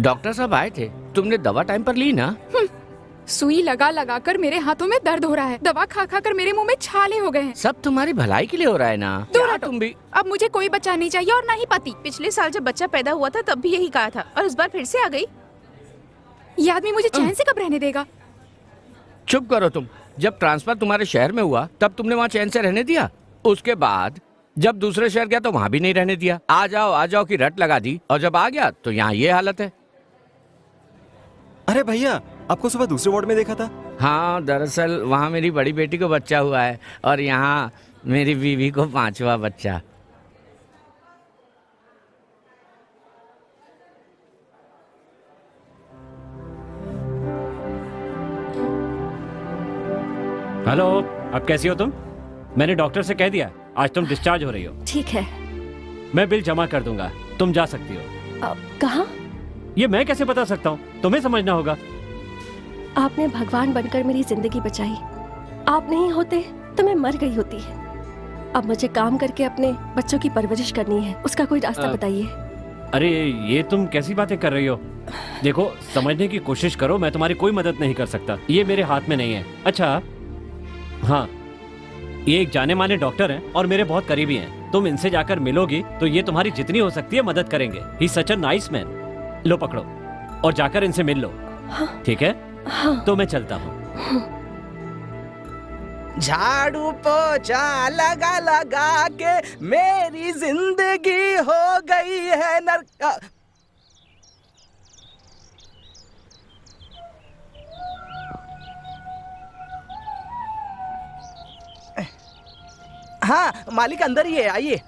Doctor साहब आए थे, तुमने दवा टाइम पर ली ना? सुई लगा लगा कर मेरे हाथों में दर्द हो रहा है। दवा खा खा कर मेरे मुंह में छाले हो गए हैं। सब तुम्हारी भलाई के लिए हो रहा है ना। दूर क्या हटो। तुम भी? अब मुझे कोई बच्चा नहीं चाहिए और ना ही पति। पिछले साल जब बच्चा पैदा हुआ था तब भी यही कहा था और इस बार फिर से आ गई। ये आदमी मुझे चैन से कब रहने देगा? चुप करो तुम। जब ट्रांसफर तुम्हारे शहर में हुआ तब तुमने वहाँ चैन से रहने दिया। उसके बाद जब दूसरे शहर गया तो वहाँ भी नहीं रहने दिया। आ जाओ की रट लगा दी, और जब आ गया तो यहाँ ये हालत है। अरे भैया, आपको सुबह दूसरे वार्ड में देखा था। हाँ, दरअसल वहाँ मेरी बड़ी बेटी को बच्चा हुआ है और यहाँ मेरी बीवी को 5वां बच्चा। हेलो, अब कैसी हो तुम? मैंने डॉक्टर से कह दिया आज तुम डिस्चार्ज हो रही हो। ठीक है। मैं बिल जमा कर दूंगा, तुम जा सकती हो। कहाँ? ये मैं कैसे बता सकता हूँ, तुम्हें समझना होगा। आपने भगवान बनकर मेरी जिंदगी बचाई। आप नहीं होते तो मैं मर गई होती। अब मुझे काम करके अपने बच्चों की परवरिश करनी है, उसका कोई रास्ता बताइए। अरे ये तुम कैसी बातें कर रही हो? देखो, समझने की कोशिश करो, मैं तुम्हारी कोई मदद नहीं कर सकता, ये मेरे हाथ में नहीं है। अच्छा हाँ, ये एक जाने माने डॉक्टर हैं और मेरे बहुत करीबी हैं। तुम इनसे जाकर मिलोगी तो ये तुम्हारी जितनी हो सकती है मदद करेंगे। ही सच अ नाइस मैन। लो पकड़ो और जाकर इनसे मिल लो। हाँ। ठीक है? हाँ। तो मैं चलता हूँ। झाड़ू पोछा लगा लगा के मेरी जिंदगी हो गई है नरक। हाँ, मालिक अंदर ही है, आइए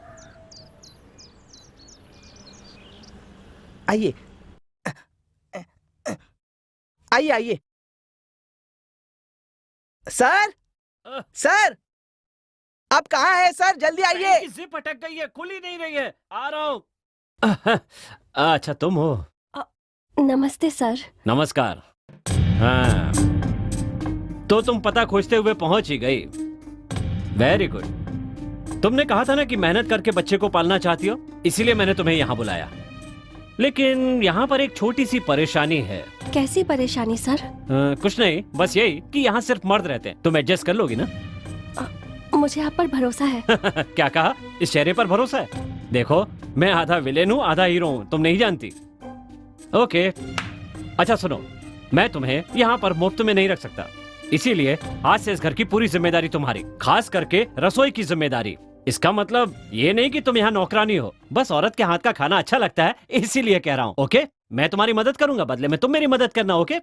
आइए आइए आइए। सर सर, आप कहाँ हैं सर? जल्दी आइए। जिप अटक गई है, खुल ही नहीं रही है। आ रहा हूँ। अच्छा तुम हो? नमस्ते सर। नमस्कार। हाँ, तो तुम पता खोजते हुए पहुंच ही गई। Very good. तुमने कहा था ना कि मेहनत करके बच्चे को पालना चाहती हो, इसीलिए मैंने तुम्हें यहाँ बुलाया। लेकिन यहाँ पर एक छोटी सी परेशानी है। कैसी परेशानी सर? कुछ नहीं, बस यही कि यहाँ सिर्फ मर्द रहते हैं। तुम एडजस्ट कर लोगी ना? मुझे आप पर भरोसा है। क्या कहा? इस चेहरे पर भरोसा है? देखो, मैं आधा विलेन हूँ आधा हीरो हूँ, तुम नहीं जानती। ओके, अच्छा सुनो, मैं तुम्हें यहाँ पर मुफ्त में नहीं रख सकता, इसीलिए आज से इस घर की पूरी जिम्मेदारी तुम्हारी, खास करके रसोई की जिम्मेदारी। इसका मतलब ये नहीं कि तुम यहाँ नौकरानी हो, बस औरत के हाथ का खाना अच्छा लगता है इसीलिए कह रहा हूँ। ओके, मैं तुम्हारी मदद करूंगा, बदले में तुम मेरी मदद करना। ओके?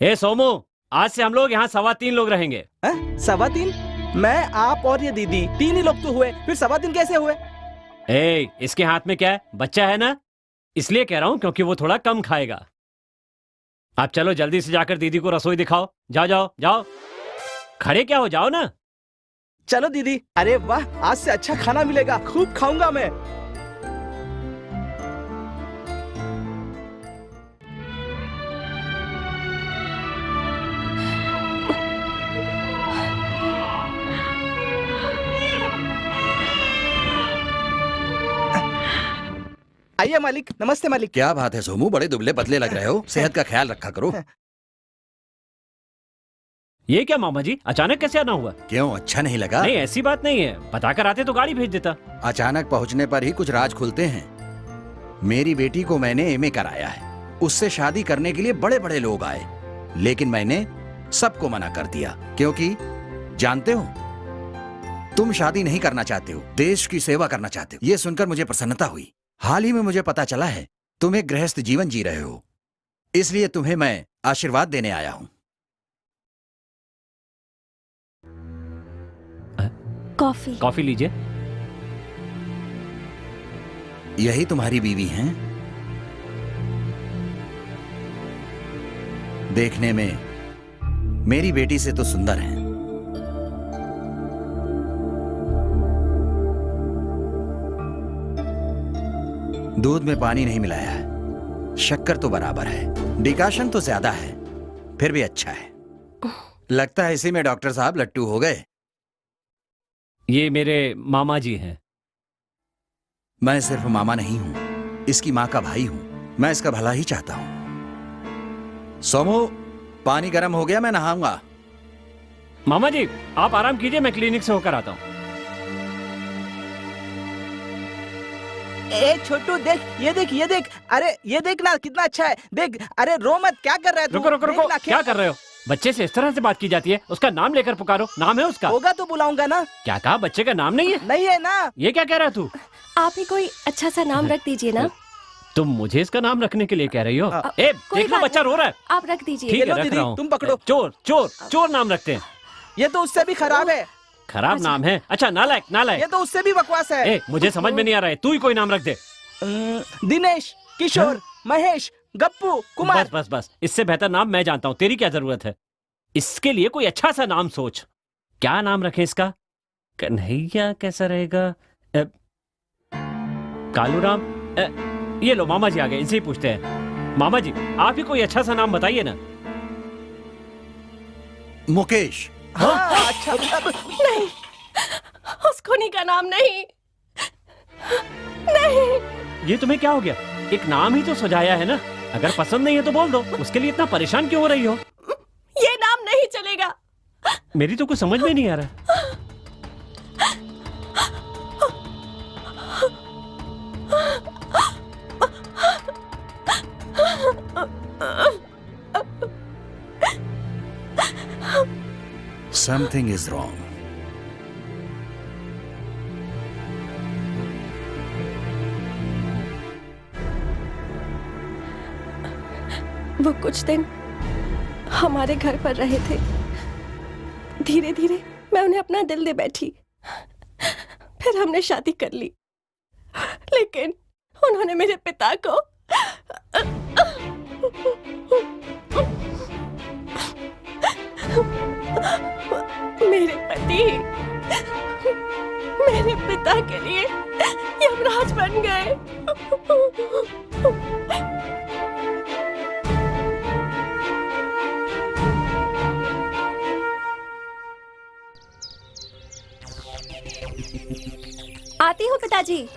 हे सोमू, आज से हम लोग यहाँ 3.25 लोग रहेंगे। 3.25? मैं, आप और ये दीदी, 3 ही लोग तो हुए, फिर 3.25 कैसे हुए? इसके हाथ में क्या है? बच्चा है ना, इसलिए कह रहा हूँ, क्योंकि वो थोड़ा कम खाएगा। अब चलो जल्दी से जाकर दीदी को रसोई दिखाओ। जाओ जाओ जाओ, खड़े क्या हो, जाओ ना। चलो दीदी। अरे वाह, आज से अच्छा खाना मिलेगा, खूब खाऊंगा मैं। आइए मालिक। नमस्ते मालिक। क्या बात है सोमू, बड़े दुबले पतले लग रहे हो, सेहत का ख्याल रखा करो। ये क्या मामा जी, अचानक कैसे आना हुआ? क्यों, अच्छा नहीं लगा? नहीं, ऐसी बात नहीं है, बताकर आते तो गाड़ी भेज देता। अचानक पहुंचने पर ही कुछ राज खुलते हैं। मेरी बेटी को मैंने एमए कराया है, उससे शादी करने के लिए बड़े बड़े लोग आए, लेकिन मैंने सबको मना कर दिया, क्योंकि जानते हो, तुम शादी नहीं करना चाहते हो, देश की सेवा करना चाहते हो। ये सुनकर मुझे प्रसन्नता हुई। हाल ही में मुझे पता चला है तुम एक गृहस्थ जीवन जी रहे हो, इसलिए तुम्हें मैं आशीर्वाद देने आया हूं। कॉफी। कॉफी लीजिए। यही तुम्हारी बीवी हैं? देखने में मेरी बेटी से तो सुंदर हैं। दूध में पानी नहीं मिलाया है, शक्कर तो बराबर है, डिकाशन तो ज्यादा है, फिर भी अच्छा है। लगता है इसी में डॉक्टर साहब लट्टू हो गए। ये मेरे मामा जी हैं। मैं सिर्फ मामा नहीं हूं, इसकी मां का भाई हूं। मैं इसका भला ही चाहता हूं। सोमू, पानी गर्म हो गया, मैं नहाऊंगा। मामा जी आप आराम कीजिए, मैं क्लिनिक से होकर आता हूँ। ए छोटू देख, ये देख, अरे ये देख ना कितना अच्छा है, देख। अरे रो मत, क्या कर रहा है तू? रुको रुको देख रुको, ना, क्या कर रहे हो? बच्चे से इस तरह से बात की जाती है? उसका नाम लेकर पुकारो, नाम है उसका। होगा तो बुलाऊंगा ना। क्या कहा? बच्चे का नाम नहीं है? नहीं है ना। ये क्या कह रहा है तू? आप ही कोई अच्छा सा नाम रख दीजिए ना। तुम मुझे इसका नाम रखने के लिए कह रही हो? ए, कोई देख लो बात बच्चा रो रहा है। आप रख दीजिए। ठीक ये है, लो रख दीदी, रहा हूँ। तुम पकड़ो। चोर चोर चोर नाम रखते हैं। ये तो उससे भी खराब है। खराब नाम है? अच्छा, नालायक ये नालायक। तो उससे भी बकवास है। ए, मुझे समझ में नहीं आ रहा है, तू ही कोई नाम रख दे। दिनेश, किशोर, महेश, गप्पू, कुमार। बस बस बस, इससे बेहतर नाम मैं जानता हूँ, तेरी क्या जरूरत है? इसके लिए कोई अच्छा सा नाम सोच। क्या नाम रखें इसका? कन्हैया कैसा रहेगा? कालूराम? ये लो मामा जी आ गए, इनसे ही पूछते हैं। मामा जी आप ही कोई अच्छा सा नाम बताइए ना। मुकेश। हाँ, अच्छा। नहीं, उसको नहीं का नाम नहीं। नहीं। ये तुम्हें क्या हो गया? एक नाम ही तो सुझाया है ना, अगर पसंद नहीं है तो बोल दो। उसके लिए इतना परेशान क्यों हो रही हो? ये नाम नहीं चलेगा। मेरी तो कुछ समझ में नहीं आ रहा। Something is wrong. वो कुछ दिन हमारे घर पर रहे थे। धीरे धीरे मैं उन्हें अपना दिल दे बैठी। फिर हमने शादी कर ली, लेकिन उन्होंने मेरे पिता को मेरे पति मेरे पिता के लिए यमराज बन गए। आती हूँ पिताजी।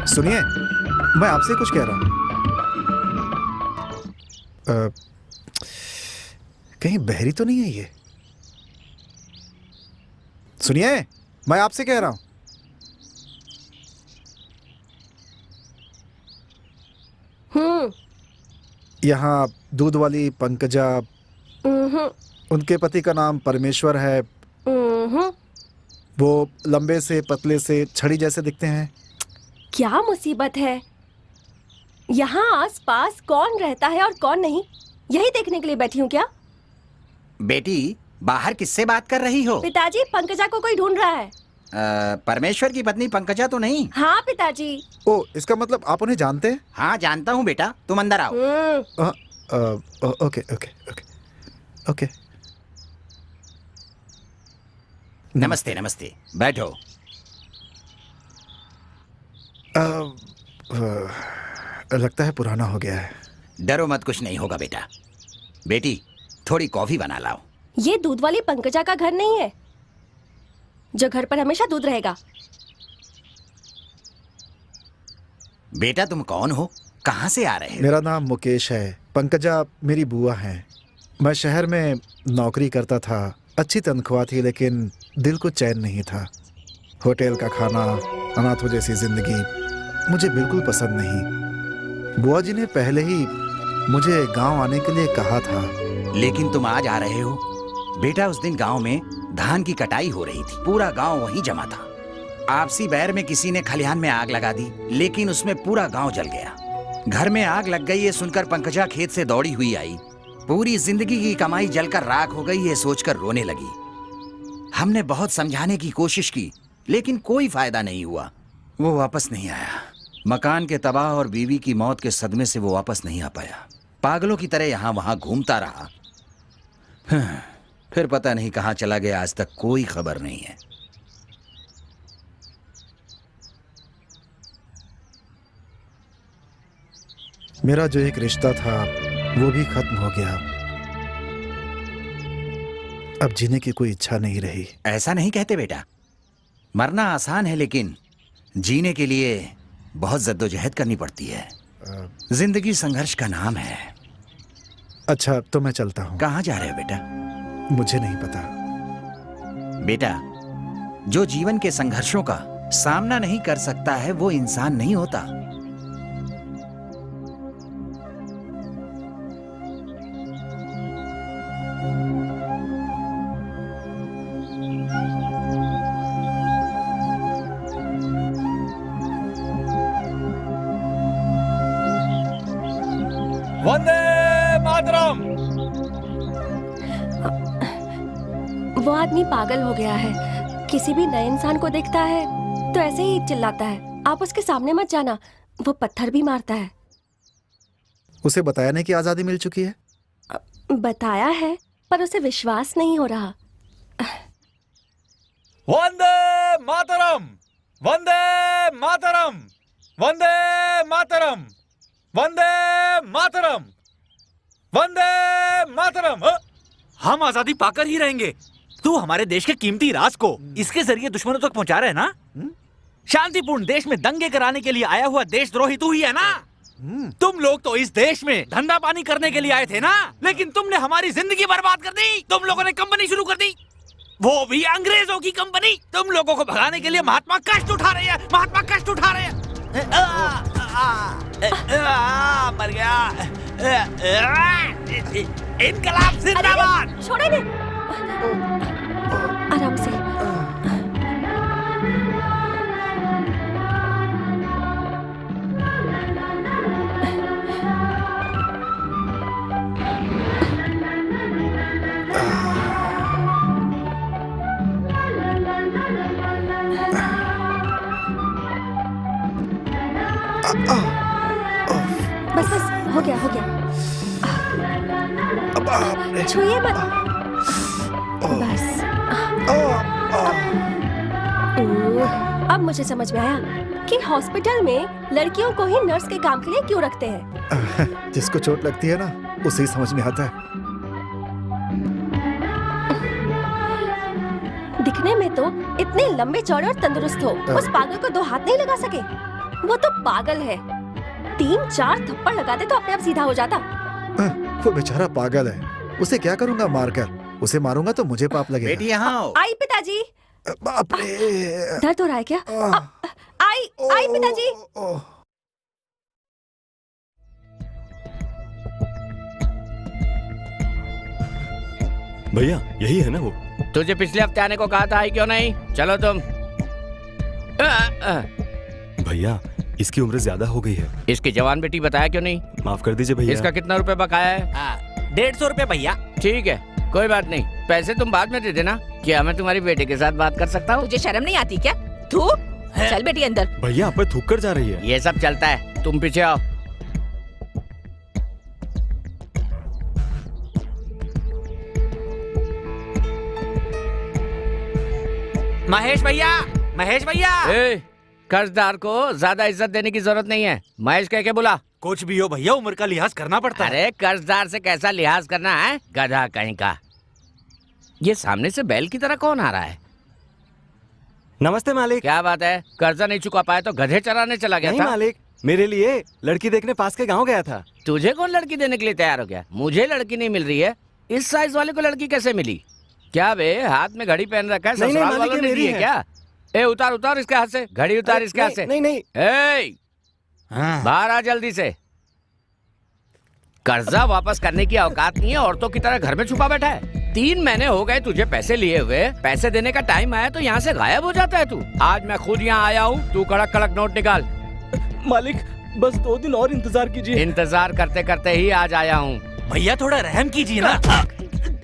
सुनिए, मैं आपसे कुछ कह रहा हूँ। कहीं बहरी तो नहीं है ये? सुनिए, मैं आपसे कह रहा हूँ। यहाँ दूध वाली पंकजा, उनके पति का नाम परमेश्वर है। वो लंबे से पतले से छड़ी जैसे दिखते हैं। क्या मुसीबत है? यहाँ आस-पास कौन रहता है और कौन नहीं, यही देखने के लिए बैठी हूँ क्या? बेटी, बाहर किससे बात कर रही हो? पिताजी, पंकजा को कोई ढूंढ रहा है। परमेश्वर की पत्नी पंकजा तो नहीं? हाँ पिताजी। ओ, इसका मतलब आप उन्हें जानते हैं? हाँ जानता हूँ बेटा, तुम अंदर आओ। Okay okay okay okay. नमस्ते नमस्ते, बैठो। लगता है पुराना हो गया है। डरो मत, कुछ नहीं होगा बेटा। बेटी, थोड़ी कॉफी बना लाओ। ये दूध वाली पंकजा का घर नहीं है, जो घर पर हमेशा दूध रहेगा। बेटा तुम कौन हो, कहाँ से आ रहे हो? मेरा नाम मुकेश है। पंकजा मेरी बुआ है। मैं शहर में नौकरी करता था, अच्छी तनख्वाह थी, लेकिन दिल को चैन नहीं था। होटल का खाना, अनाथों जैसी जिंदगी मुझे बिल्कुल पसंद नहीं। बुआ जी ने पहले ही मुझे गांव आने के लिए कहा था। लेकिन तुम आज आ रहे हो? बेटा उस दिन गांव में धान की कटाई हो रही थी, पूरा गांव वहीं जमा था। आपसी बैर में किसी ने खलिहान में आग लगा दी, लेकिन उसमें पूरा गांव जल गया। घर में आग लग गई ये सुनकर पंकजा खेत से दौड़ी हुई आई। पूरी जिंदगी की कमाई जलकर राख हो गई ये सोचकर रोने लगी। हमने बहुत समझाने की कोशिश की, लेकिन कोई फायदा नहीं हुआ। वो वापस नहीं आया। मकान के तबाह और बीवी की मौत के सदमे से वो वापस नहीं आ पाया। पागलों की तरह यहाँ वहां घूमता रहा। फिर पता नहीं कहाँ चला गया, आज तक कोई खबर नहीं है। मेरा जो एक रिश्ता था वो भी खत्म हो गया। अब जीने की कोई इच्छा नहीं रही। ऐसा नहीं कहते बेटा, मरना आसान है लेकिन जीने के लिए बहुत जद्दोजहद करनी पड़ती है। जिंदगी संघर्ष का नाम है। अच्छा तो मैं चलता हूँ। कहाँ जा रहे हो बेटा? मुझे नहीं पता। बेटा, जो जीवन के संघर्षों का सामना नहीं कर सकता है वो इंसान नहीं होता। वंदे मातरम। वो आदमी पागल हो गया है। किसी भी नए इंसान को देखता है तो ऐसे ही चिल्लाता है। आप उसके सामने मत जाना, वो पत्थर भी मारता है। उसे बताया नहीं कि आजादी मिल चुकी है? बताया है पर उसे विश्वास नहीं हो रहा। वंदे मातरम, वंदे मातरम, वंदे मातरम, वंदे मातरम, वंदे मातरम। हम आजादी पाकर ही रहेंगे। तू हमारे देश के कीमती राज को इसके जरिए दुश्मनों तक पहुंचा रहे है ना? शांतिपूर्ण देश में दंगे कराने के लिए आया हुआ देशद्रोही तू ही है ना? तुम लोग तो इस देश में धंधा पानी करने के लिए आए थे ना, लेकिन तुमने हमारी जिंदगी बर्बाद कर दी। तुम लोगों ने कंपनी शुरू कर दी, वो भी अंग्रेजों की कंपनी। तुम लोगों को भगाने के लिए महात्मा कष्ट उठा रहे हैं, महात्मा कष्ट उठा रहे हैं। मर गया। इनकलाब जिंदाबाद। छोड़े ने। आराम से। बस बस हो गया हो गया। छुइए मत। बस अब मुझे समझ में आया कि हॉस्पिटल में लड़कियों को ही नर्स के काम के लिए क्यों रखते हैं। जिसको चोट लगती है ना उसे ही समझ में आता है। दिखने में तो इतने लंबे चौड़े और तंदुरुस्त हो, उस पागल को 2 हाथ नहीं लगा सके। वो तो पागल है। 3-4 थप्पड़ लगा दे तो अपने आप सीधा हो जाता। वो बेचारा पागल है, उसे क्या करूंगा मारकर? उसे मारूंगा तो मुझे पाप लगेगा। बेटी यहाँ आओ। आई पिताजी। बाप रे। दर्द हो रहा है क्या? आई आई पिताजी। भैया यही है ना वो? तुझे पिछले हफ्ते आने को कहा था, आई क्यों नहीं? चलो तुम। भैया इसकी उम्र ज्यादा हो गई है। इसकी जवान बेटी बताया क्यों नहीं? माफ कर दीजिए भैया। इसका कितना रुपए बकाया है? 150 रुपए भैया। ठीक है कोई बात नहीं, पैसे तुम बाद में दे देना। क्या मैं तुम्हारी बेटे के साथ बात कर सकता हूँ? तुझे शर्म नहीं आती क्या? तू चल बेटी अंदर। भैया आप पे थूक कर जा रही है। ये सब चलता है, तुम पीछे आओ। महेश भैया, महेश भैया। कर्जदार को ज्यादा इज्जत देने की जरूरत नहीं है। महेश कह के बुला। कुछ भी हो भैया, उम्र का लिहाज करना पड़ता है। अरे कर्जदार से कैसा लिहाज करना है, गधा कहीं का। ये सामने से बैल की तरह कौन आ रहा है? नमस्ते मालिक। क्या बात है, कर्जा नहीं चुका पाए तो गधे चराने चला गया नहीं था? मालिक, मेरे लिए लड़की देखने पास के गांव गया था। तुझे कौन लड़की देने के लिए तैयार हो गया? मुझे लड़की नहीं मिल रही है। इस साइज वाले को लड़की कैसे मिली? क्या बे, हाथ में घड़ी पहन रखा है? नहीं, ससुराल मालिक, वालों ये ने मेरी दी है है। क्या? ए उतार उतार इसके हाथ से घड़ी, उतार इसके हाथ से। नहीं नहीं। बाहर आ जल्दी से। कर्जा वापस करने की औकात नहीं है, औरतों की तरह घर में छुपा बैठा है। 3 महीने हो गए तुझे पैसे लिए हुए, पैसे देने का टाइम आया तो यहाँ से गायब हो जाता है तू। आज मैं खुद यहाँ आया हूँ, तू कड़क कड़क नोट निकाल। मालिक बस 2 दिन और इंतजार कीजिए। इंतजार करते करते ही आज आया हूँ। भैया थोड़ा रहम कीजिए ना।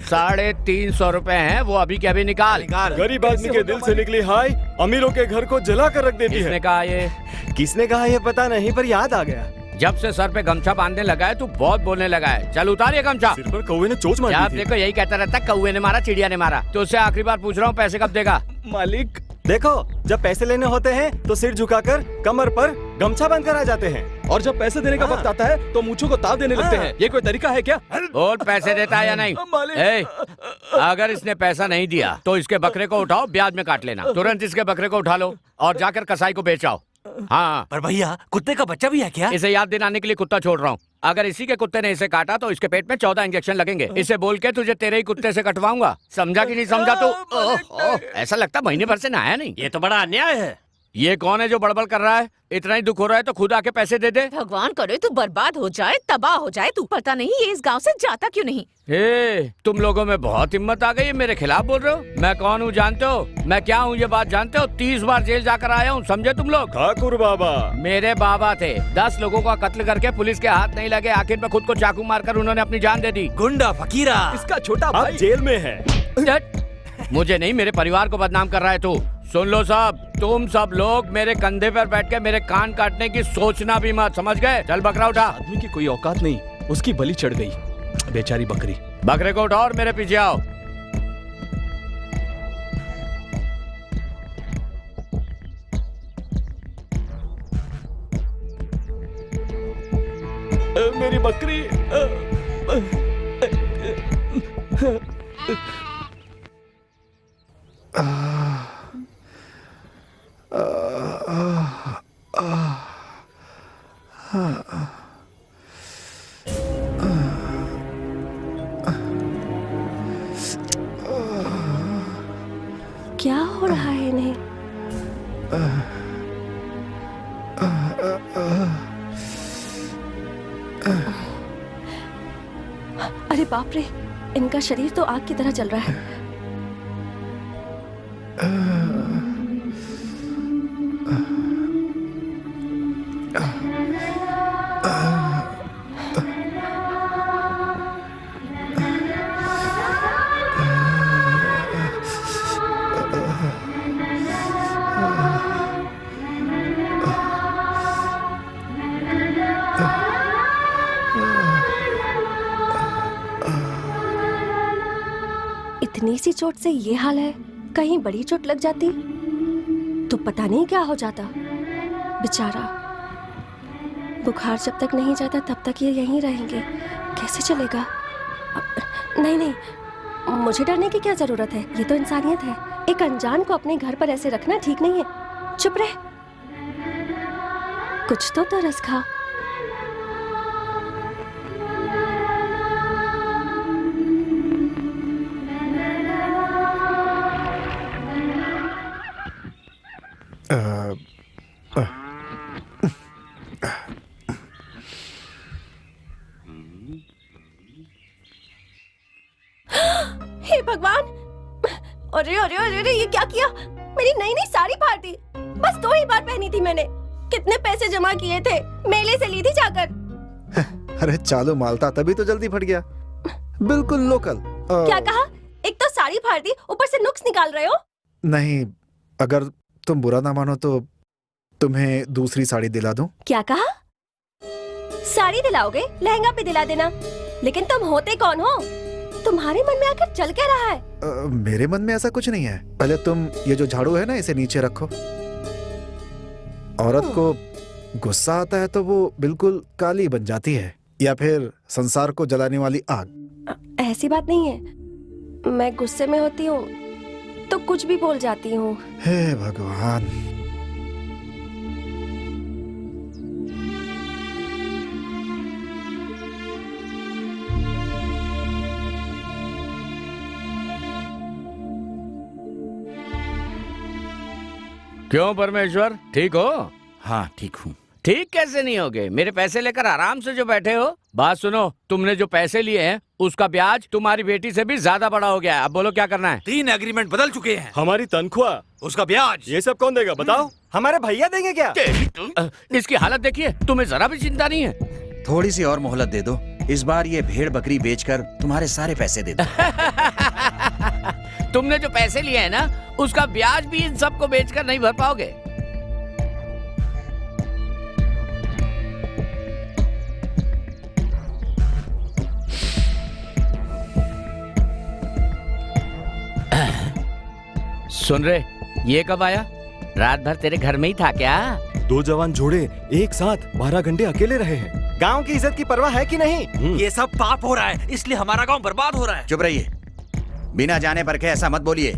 350 रुपए हैं, वो अभी के अभी निकाल। गरीब आदमी के दिल से निकली हाय अमीरों के घर को जला कर रख देती किसने है। कहा ये? किसने कहा ये पता नहीं, पर याद आ गया। जब से सर पे गमछा बांधने लगा है तू बहुत बोलने लगा है। चल उतार ये गमछा। सिर पर कौवे ने चोच जब मारी थी। देखो यही कहता रहता, कौवे ने मारा, चिड़िया ने मारा। तो उससे आखिरी बार पूछ रहा हूँ, पैसे कब देगा? मालिक देखो, जब पैसे लेने होते हैं तो सिर झुकाकर कमर पर गमछा बांध कर आ जाते हैं। और जब पैसे देने का वक्त आता है तो मूंछों को ताव देने लगते हैं। ये कोई तरीका है क्या? और पैसे देता है या नहीं? ए, अगर इसने पैसा नहीं दिया तो इसके बकरे को उठाओ, ब्याज में काट लेना। तुरंत इसके बकरे को उठा लो और जाकर कसाई को बेचाओ। हाँ, पर भैया कुत्ते का बच्चा भी है क्या? इसे याद दिलाने के लिए कुत्ता छोड़ रहा हूँ। अगर इसी के कुत्ते ने इसे काटा तो इसके पेट में 14 इंजेक्शन लगेंगे। इसे बोल के तुझे तेरे ही कुत्ते से कटवाऊंगा। समझा कि नहीं समझा तू? ओह, ऐसा लगता महीने भर से नहाया नहीं। ये तो बड़ा अन्याय है। ये कौन है जो बड़बड़ कर रहा है? इतना ही दुख हो रहा है तो खुद आके पैसे दे दे। भगवान करे तू बर्बाद हो जाए, तबाह हो जाए तू। पता नहीं ये इस गांव से जाता क्यों नहीं। तुम लोगों में बहुत हिम्मत आ गई है, मेरे खिलाफ बोल रहे हो। मैं कौन हूँ जानते हो? मैं क्या हूँ ये बात जानते हो? 30 बार जेल जाकर आया हूँ, समझे तुम लोग? ठाकुर बाबा मेरे बाबा थे। 10 लोगों का कत्ल करके पुलिस के हाथ नहीं लगे, आखिर में खुद को चाकू मारकर उन्होंने अपनी जान दे दी। गुंडा फकीरा, इसका छोटा भाई जेल में है। मुझे नहीं, मेरे परिवार को बदनाम कर रहा है तू। सुन लो सब, तुम सब लोग मेरे कंधे पर बैठ के मेरे कान काटने की सोचना भी मत, समझ गए? चल बकरा उठा। आदमी की कोई औकात नहीं, उसकी बलि चढ़ गई बेचारी बकरी। बकरे को उठाओ और मेरे पीछे आओ। मेरी बकरी। क्या हो रहा है इन्हें? अरे बाप रे, इनका शरीर तो आग की तरह जल रहा है। इतनी सी चोट से ये हाल है, कहीं बड़ी चोट लग जाती तो पता नहीं क्या हो जाता। बेचारा, बुखार जब तक नहीं जाता तब तक ये यहीं रहेंगे, कैसे चलेगा? नहीं नहीं, मुझे डरने की क्या जरूरत है, ये तो इंसानियत है। एक अनजान को अपने घर पर ऐसे रखना ठीक नहीं है। चुप रह, कुछ तो तरस खा। हे भगवान, अरे अरे अरे अरे, ये क्या किया? मेरी नई नई साड़ी फाड़ दी। बस 2 ही बार पहनी थी मैंने। कितने पैसे जमा किए थे, मेले से ली थी जाकर। अरे चालू मालता, तभी तो जल्दी फट गया। बिल्कुल लोकल। क्या कहा? एक तो साड़ी फाड़ दी, ऊपर से नुक्स निकाल रहे हो। नहीं, अगर तुम बुरा ना मानो तो तुम्हें दूसरी साड़ी दिला दूं। क्या कहा? साड़ी दिलाओगे? लहंगा भी दिला देना। लेकिन तुम होते कौन हो? तुम्हारे मन में आकर चल क्या रहा है? मेरे मन में ऐसा कुछ नहीं है। पहले तुम ये जो झाड़ू है ना, इसे नीचे रखो। औरत को गुस्सा आता है तो वो बिल्कुल काली बन जाती है, या फिर संसार को जलाने वाली आग। ऐसी बात नहीं है, मैं गुस्से में होती हूँ तो कुछ भी बोल जाती हूँ। हे भगवान। क्यों परमेश्वर, ठीक हो? हाँ ठीक हूँ। ठीक कैसे नहीं होगे? मेरे पैसे लेकर आराम से जो बैठे हो। बात सुनो, तुमने जो पैसे लिए हैं उसका ब्याज तुम्हारी बेटी से भी ज्यादा बड़ा हो गया है। अब बोलो क्या करना है? 3 एग्रीमेंट बदल चुके हैं। हमारी तनख्वाह, उसका ब्याज, ये सब कौन देगा बताओ? हमारे भैया देंगे क्या? इसकी हालत देखिए, तुम्हें जरा भी चिंता नहीं है। थोड़ी सी और मोहलत दे दो, इस बार ये भेड़ बकरी बेचकर तुम्हारे सारे पैसे दे दो। तुमने जो पैसे लिए हैं ना, उसका ब्याज भी इन सबको बेचकर नहीं भर पाओगे। सुन रहे, ये कब आया? रात भर तेरे घर में ही था क्या? 2 जवान जोड़े एक साथ 12 घंटे अकेले रहे हैं। गांव की इज्जत की परवाह है कि नहीं? ये सब पाप हो रहा है, इसलिए हमारा गांव बर्बाद हो रहा है। चुप रहिए, बिना जाने पर के ऐसा मत बोलिए।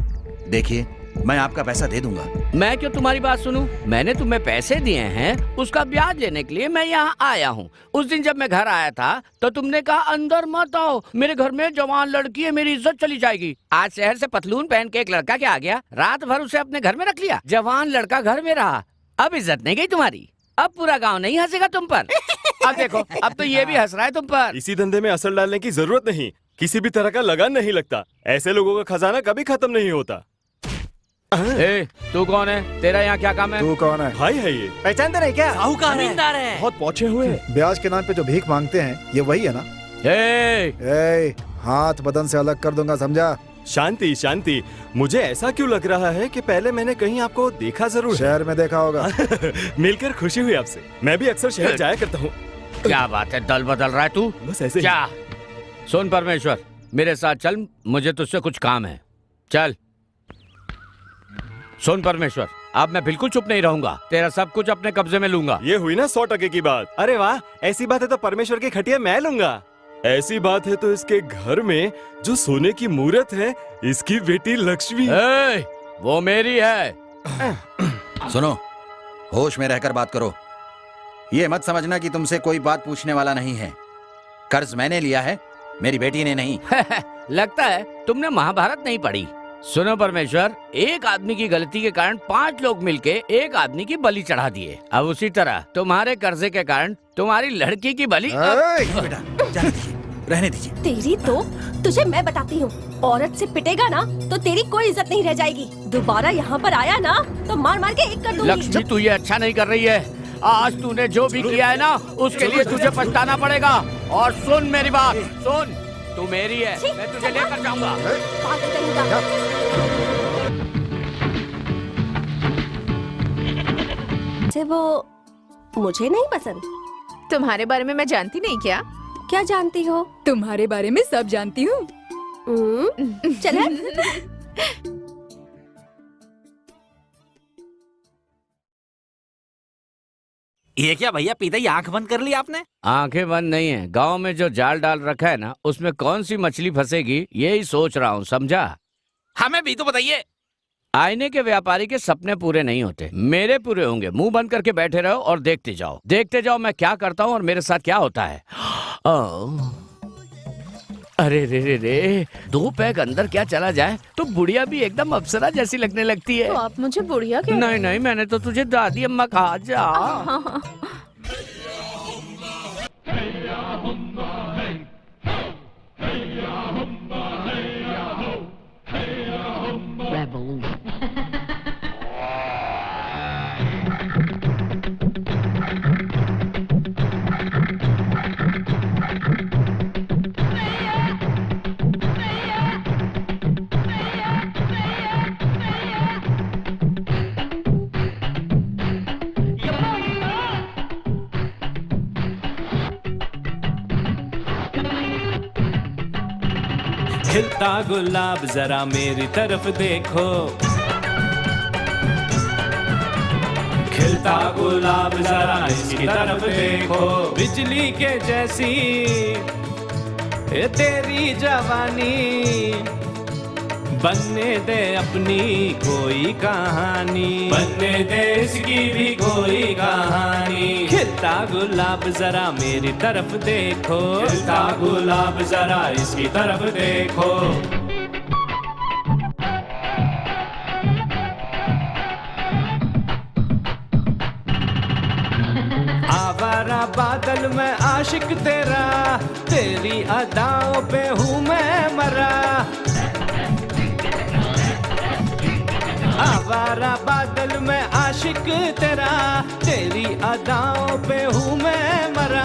देखिए, मैं आपका पैसा दे दूंगा। मैं क्यों तुम्हारी बात सुनूं? मैंने तुम्हें पैसे दिए हैं, उसका ब्याज लेने के लिए मैं यहाँ आया हूँ। उस दिन जब मैं घर आया था तो तुमने कहा अंदर मत आओ, मेरे घर में जवान लड़की है, मेरी इज्जत चली जाएगी। आज शहर से पतलून पहन के एक लड़का क्या आ गया, रात भर उसे अपने घर में रख लिया। जवान लड़का घर में रहा, अब इज्जत नहीं गई तुम्हारी। अब पूरा गाँव नहीं हंसेगा तुम पर। अब देखो, अब तो ये भी हंस रहा है तुम पर। इसी धंधे में असर डालने की जरूरत नहीं, किसी भी तरह का लगान नहीं लगता। ऐसे लोगों का खजाना कभी खत्म नहीं होता। ए, तू कौन है? तेरा यहाँ क्या काम है? तू कौन है? भाई है ये, पहचानते नहीं क्या? साहूकार है। बहुत पहुंचे हुए हैं। ब्याज के नाम पे जो भीख मांगते हैं ये वही है ना? ए, हाथ बदन से अलग कर दूंगा, समझा? शांति शांति, मुझे ऐसा क्यों लग रहा है कि पहले मैंने कहीं आपको देखा जरूर है। शहर में देखा होगा। मिलकर खुशी हुई आपसे। मैं भी अक्सर शहर जाया करता हूँ। क्या बात है, दल बदल रहा है तू? बस ऐसे ही। क्या? सुन परमेश्वर, मेरे साथ चल, मुझे तुझसे कुछ काम है। चल। सुन परमेश्वर, अब मैं बिल्कुल चुप नहीं रहूंगा, तेरा सब कुछ अपने कब्जे में लूंगा। ये हुई ना 100% की बात। अरे वाह, ऐसी बात है तो परमेश्वर की खटिया मैं लूंगा। ऐसी बात है तो इसके घर में जो सोने की मूर्त है, इसकी बेटी लक्ष्मी। वो मेरी है। सुनो, होश में रहकर बात करो। ये मत समझना कि तुमसे कोई बात पूछने वाला नहीं है। कर्ज मैंने लिया है, मेरी बेटी ने नहीं। लगता है तुमने महाभारत नहीं पढ़ी। सुनो परमेश्वर, एक आदमी की गलती के कारण 5 लोग मिलके एक आदमी की बलि चढ़ा दिए। अब उसी तरह तुम्हारे कर्जे के कारण तुम्हारी लड़की की बलि। बेटा, जाने दीजिए, रहने दीजिए। तेरी तो, तुझे मैं बताती हूँ, औरत से पिटेगा ना तो तेरी कोई इज्जत नहीं रह जाएगी। दोबारा यहाँ पर आया ना तो मार मार के एक कर दूंगी। लक्ष्मी, तू ये अच्छा नहीं कर रही है। आज तूने जो भी किया है ना, उसके लिए तुझे पछताना पड़ेगा। और सुन मेरी बात, सुन, तू मेरी है, मैं तुझे लेकर जाऊंगा। वो मुझे नहीं पसंद। तुम्हारे बारे में मैं जानती नहीं क्या? क्या जानती हो? तुम्हारे बारे में सब जानती हूँ। चले। ये क्या भैया, पीते ही आंख बंद कर ली आपने? आंखें बंद नहीं है, गांव में जो जाल डाल रखा है ना, उसमें कौन सी मछली फंसेगी यही सोच रहा हूँ, समझा? हमें भी तो बताइए। आईने के व्यापारी के सपने पूरे नहीं होते, मेरे पूरे होंगे। मुंह बंद करके बैठे रहो और देखते जाओ मैं क्या करता हूँ और मेरे साथ क्या होता है। अरे रे रे रे, 2 पैक अंदर क्या चला जाए तो बुढ़िया भी एकदम अप्सरा जैसी लगने लगती है। तो आप मुझे बुढ़िया क्या? नहीं नहीं, मैंने तो तुझे दादी अम्मा कहा। जा। खिलता गुलाब जरा मेरी तरफ देखो, खिलता गुलाब जरा इसकी तरफ देखो। बिजली के जैसी ये तेरी जवानी, बनने दे अपनी कोई कहानी, बनने दे इसकी भी कोई कहानी। खिलता गुलाब जरा मेरी तरफ देखो, खिलता गुलाब जरा इसकी तरफ देखो। आवारा बादल में आशिक तेरा, तेरी अदाओं पे हूँ मैं मरा। आवारा बादल में आशिक तेरा, तेरी अदाओं पे हूँ मैं मरा।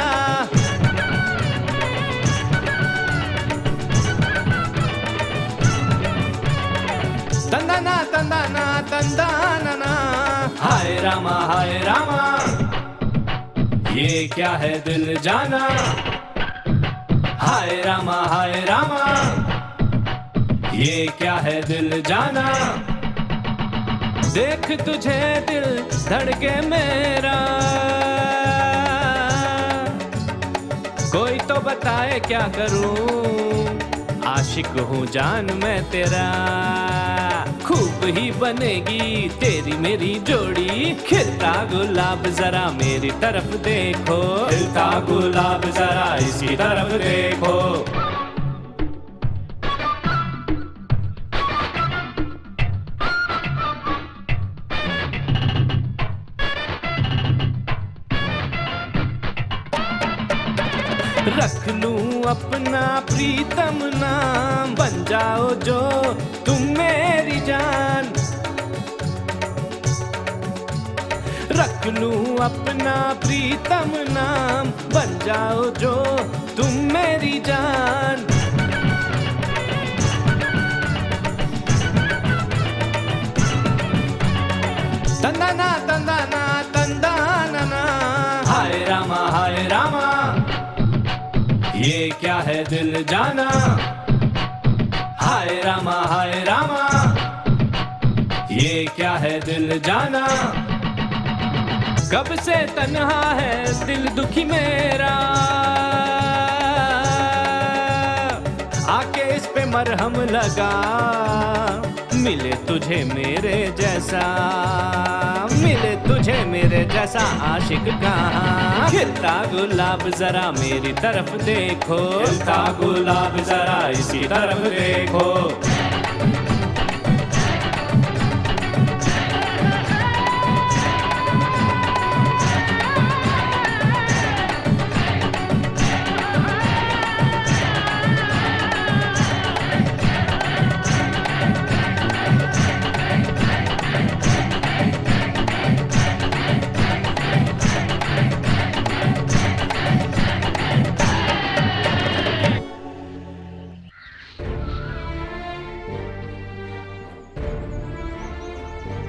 तंदाना तंदाना तंदाना, हाय रामा हाय रामा, ये क्या है दिल जाना। हाय रामा रामा, ये क्या है दिल जाना। देख तुझे दिल धड़के मेरा, कोई तो बताए क्या करूं, आशिक हूँ जान मैं तेरा, खूब ही बनेगी तेरी मेरी जोड़ी, खिलता गुलाब जरा मेरी तरफ देखो, खिलता गुलाब जरा इसकी तरफ देखो। रख लूं अपना प्रीतम नाम, बन जाओ जो तुम मेरी जान, रख लूं अपना प्रीतम नाम, बन जाओ जो तुम मेरी जान। तंदाना तंदाना तंदाना, हाय रामा ये क्या है दिल जाना, हाय रामा ये क्या है दिल जाना, कब से तन्हा है दिल दुखी मेरा, आके इस पे मरहम लगा, मिले तुझे मेरे जैसा, मिले तुझे मेरे जैसा आशिक कहाँ, खिलता गुलाब जरा मेरी तरफ देखो, खिलता गुलाब जरा इसी तरफ देखो।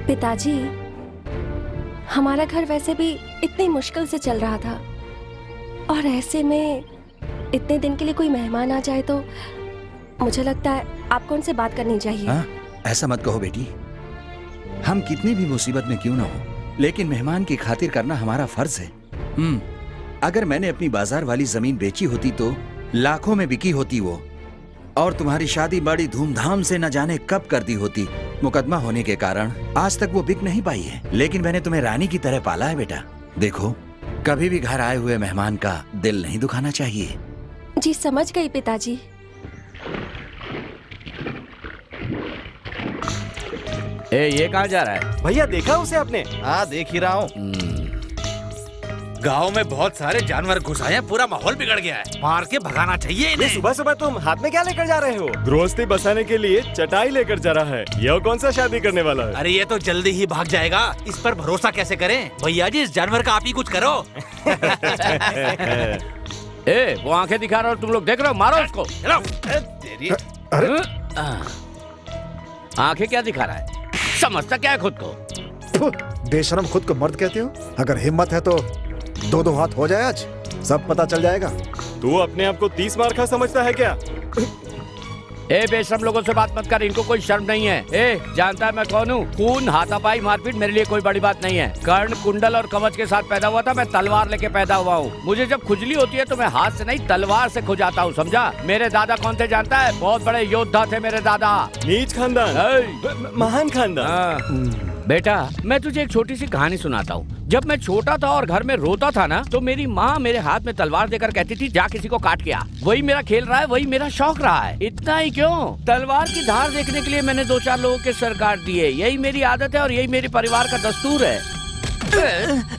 पिताजी, हमारा घर वैसे भी इतनी मुश्किल से चल रहा था, और ऐसे में इतने दिन के लिए कोई मेहमान आ जाए तो मुझे लगता है आपको उनसे बात करनी चाहिए। हाँ, ऐसा मत कहो बेटी, हम कितनी भी मुसीबत में क्यों ना हो, लेकिन मेहमान की खातिर करना हमारा फर्ज है। अगर मैंने अपनी बाजार वाली जमीन बेची होती तो लाखों में बिकी होती वो, और तुम्हारी शादी बड़ी धूमधाम से न जाने कब कर दी होती। मुकदमा होने के कारण आज तक वो बिक नहीं पाई है, लेकिन मैंने तुम्हें रानी की तरह पाला है बेटा। देखो, कभी भी घर आए हुए मेहमान का दिल नहीं दुखाना चाहिए। जी समझ गई पिताजी। ये कहाँ जा रहा है? भैया देखा उसे आपने? हाँ देख ही रहा हूँ। गांव में बहुत सारे जानवर घुस आए हैं, पूरा माहौल बिगड़ गया है, मार के भगाना चाहिए इन्हें। सुबह सुबह तुम हाथ में क्या लेकर जा रहे हो? गृहस्थी बसाने के लिए चटाई लेकर जा रहा है। यह कौन सा शादी करने वाला है? अरे ये तो जल्दी ही भाग जाएगा, इस पर भरोसा कैसे करें? भैया जी इस जानवर का आप ही कुछ करो। वो आंखें दिखा रहा हो, तुम लोग देख रहे हो, मारो उसको। आंखें क्या दिखा रहा है? समझता क्या है खुद को? बेशरम, खुद को मर्द कहते हो? अगर हिम्मत है तो दो हाथ हो जाए, आज सब पता चल जाएगा। तू अपने आप को 30 मार खा समझता है क्या? बेशरम लोगों से बात मत कर, इनको कोई शर्म नहीं है। जानता है मैं कौन हूँ? खून, हाथापाई, मारपीट मेरे लिए कोई बड़ी बात नहीं है। कर्ण, कुंडल और कवच के साथ पैदा हुआ था, मैं तलवार लेके पैदा हुआ हूँ। मुझे जब खुजली होती है तो मैं हाथ से नहीं तलवार से खुजाता हूँ, समझा? मेरे दादा कौन थे जानता है? बहुत बड़े योद्धा थे मेरे दादा। नीच खानदान, महान खानदान। बेटा, मैं तुझे एक छोटी सी कहानी सुनाता हूँ। जब मैं छोटा था और घर में रोता था ना, तो मेरी माँ मेरे हाथ में तलवार देकर कहती थी, जा किसी को काट के आ। वही मेरा खेल रहा है, वही मेरा शौक रहा है। इतना ही क्यों, तलवार की धार देखने के लिए मैंने 2-4 लोगों के सर काट दिए। यही मेरी आदत है और यही मेरे परिवार का दस्तूर है।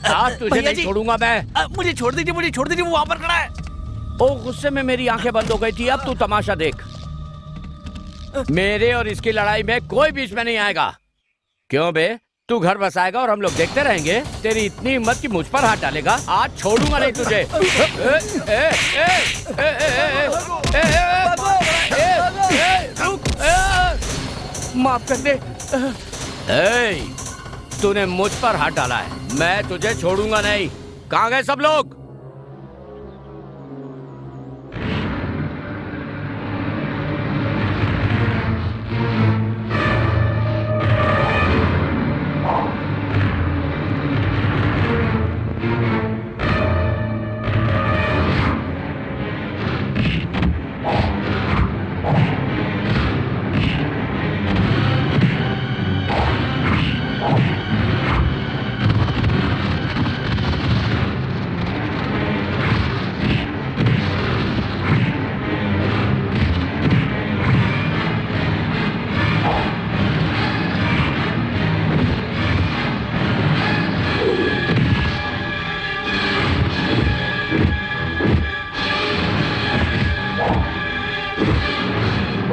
आज तुझे नहीं छोड़ूंगा मैं। मुझे छोड़ दीजिए, मुझे छोड़ दीजिए, वो वहाँ पर खड़ा है। ओ, गुस्से में मेरी आंखें बंद हो गई थी। अब तू तमाशा देख। मेरे और इसकी लड़ाई में कोई बीच में नहीं आएगा। क्यों बे, तू घर बसाएगा और हम लोग देखते रहेंगे? तेरी इतनी हिम्मत कि मुझ पर हाथ डालेगा? आज छोड़ूंगा नहीं तुझे। माफ कर दे। तूने मुझ पर हाथ डाला है, मैं तुझे छोड़ूंगा नहीं। कहाँ गए सब लोग?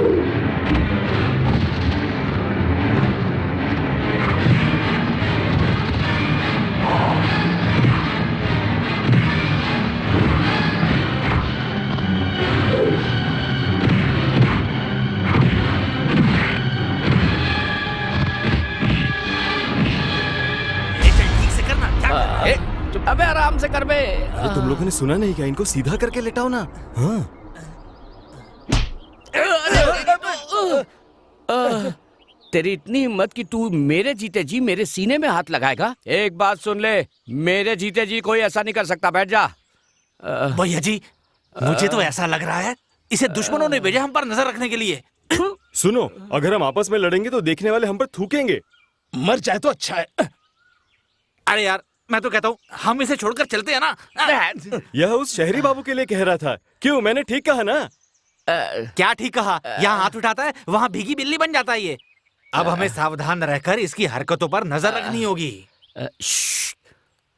ठीक से करना, क्या कर रहा है? अबे आराम से कर बे। अरे तुम लोगों ने सुना नहीं क्या? इनको सीधा करके लेटाओ ना। हाँ तेरी इतनी हिम्मत कि तू मेरे जीते जी मेरे सीने में हाथ लगाएगा? एक बात सुन ले, मेरे जीते जी कोई ऐसा नहीं कर सकता। बैठ जा। भैया जी, मुझे तो ऐसा लग रहा है इसे दुश्मनों ने भेजा हम पर नजर रखने के लिए। सुनो, अगर हम आपस में लड़ेंगे तो देखने वाले हम पर थूकेंगे। मर जाए तो अच्छा है। अरे यार, मैं तो कहता हूँ हम इसे छोड़कर चलते हैं ना। यह उस शहरी बाबू के लिए कह रहा था। क्यों, मैंने ठीक कहा ना? क्या ठीक कहा? यहाँ हाथ उठाता है वहाँ भीगी बिल्ली बन जाता है ये। अब हमें सावधान रहकर इसकी हरकतों पर नजर रखनी होगी।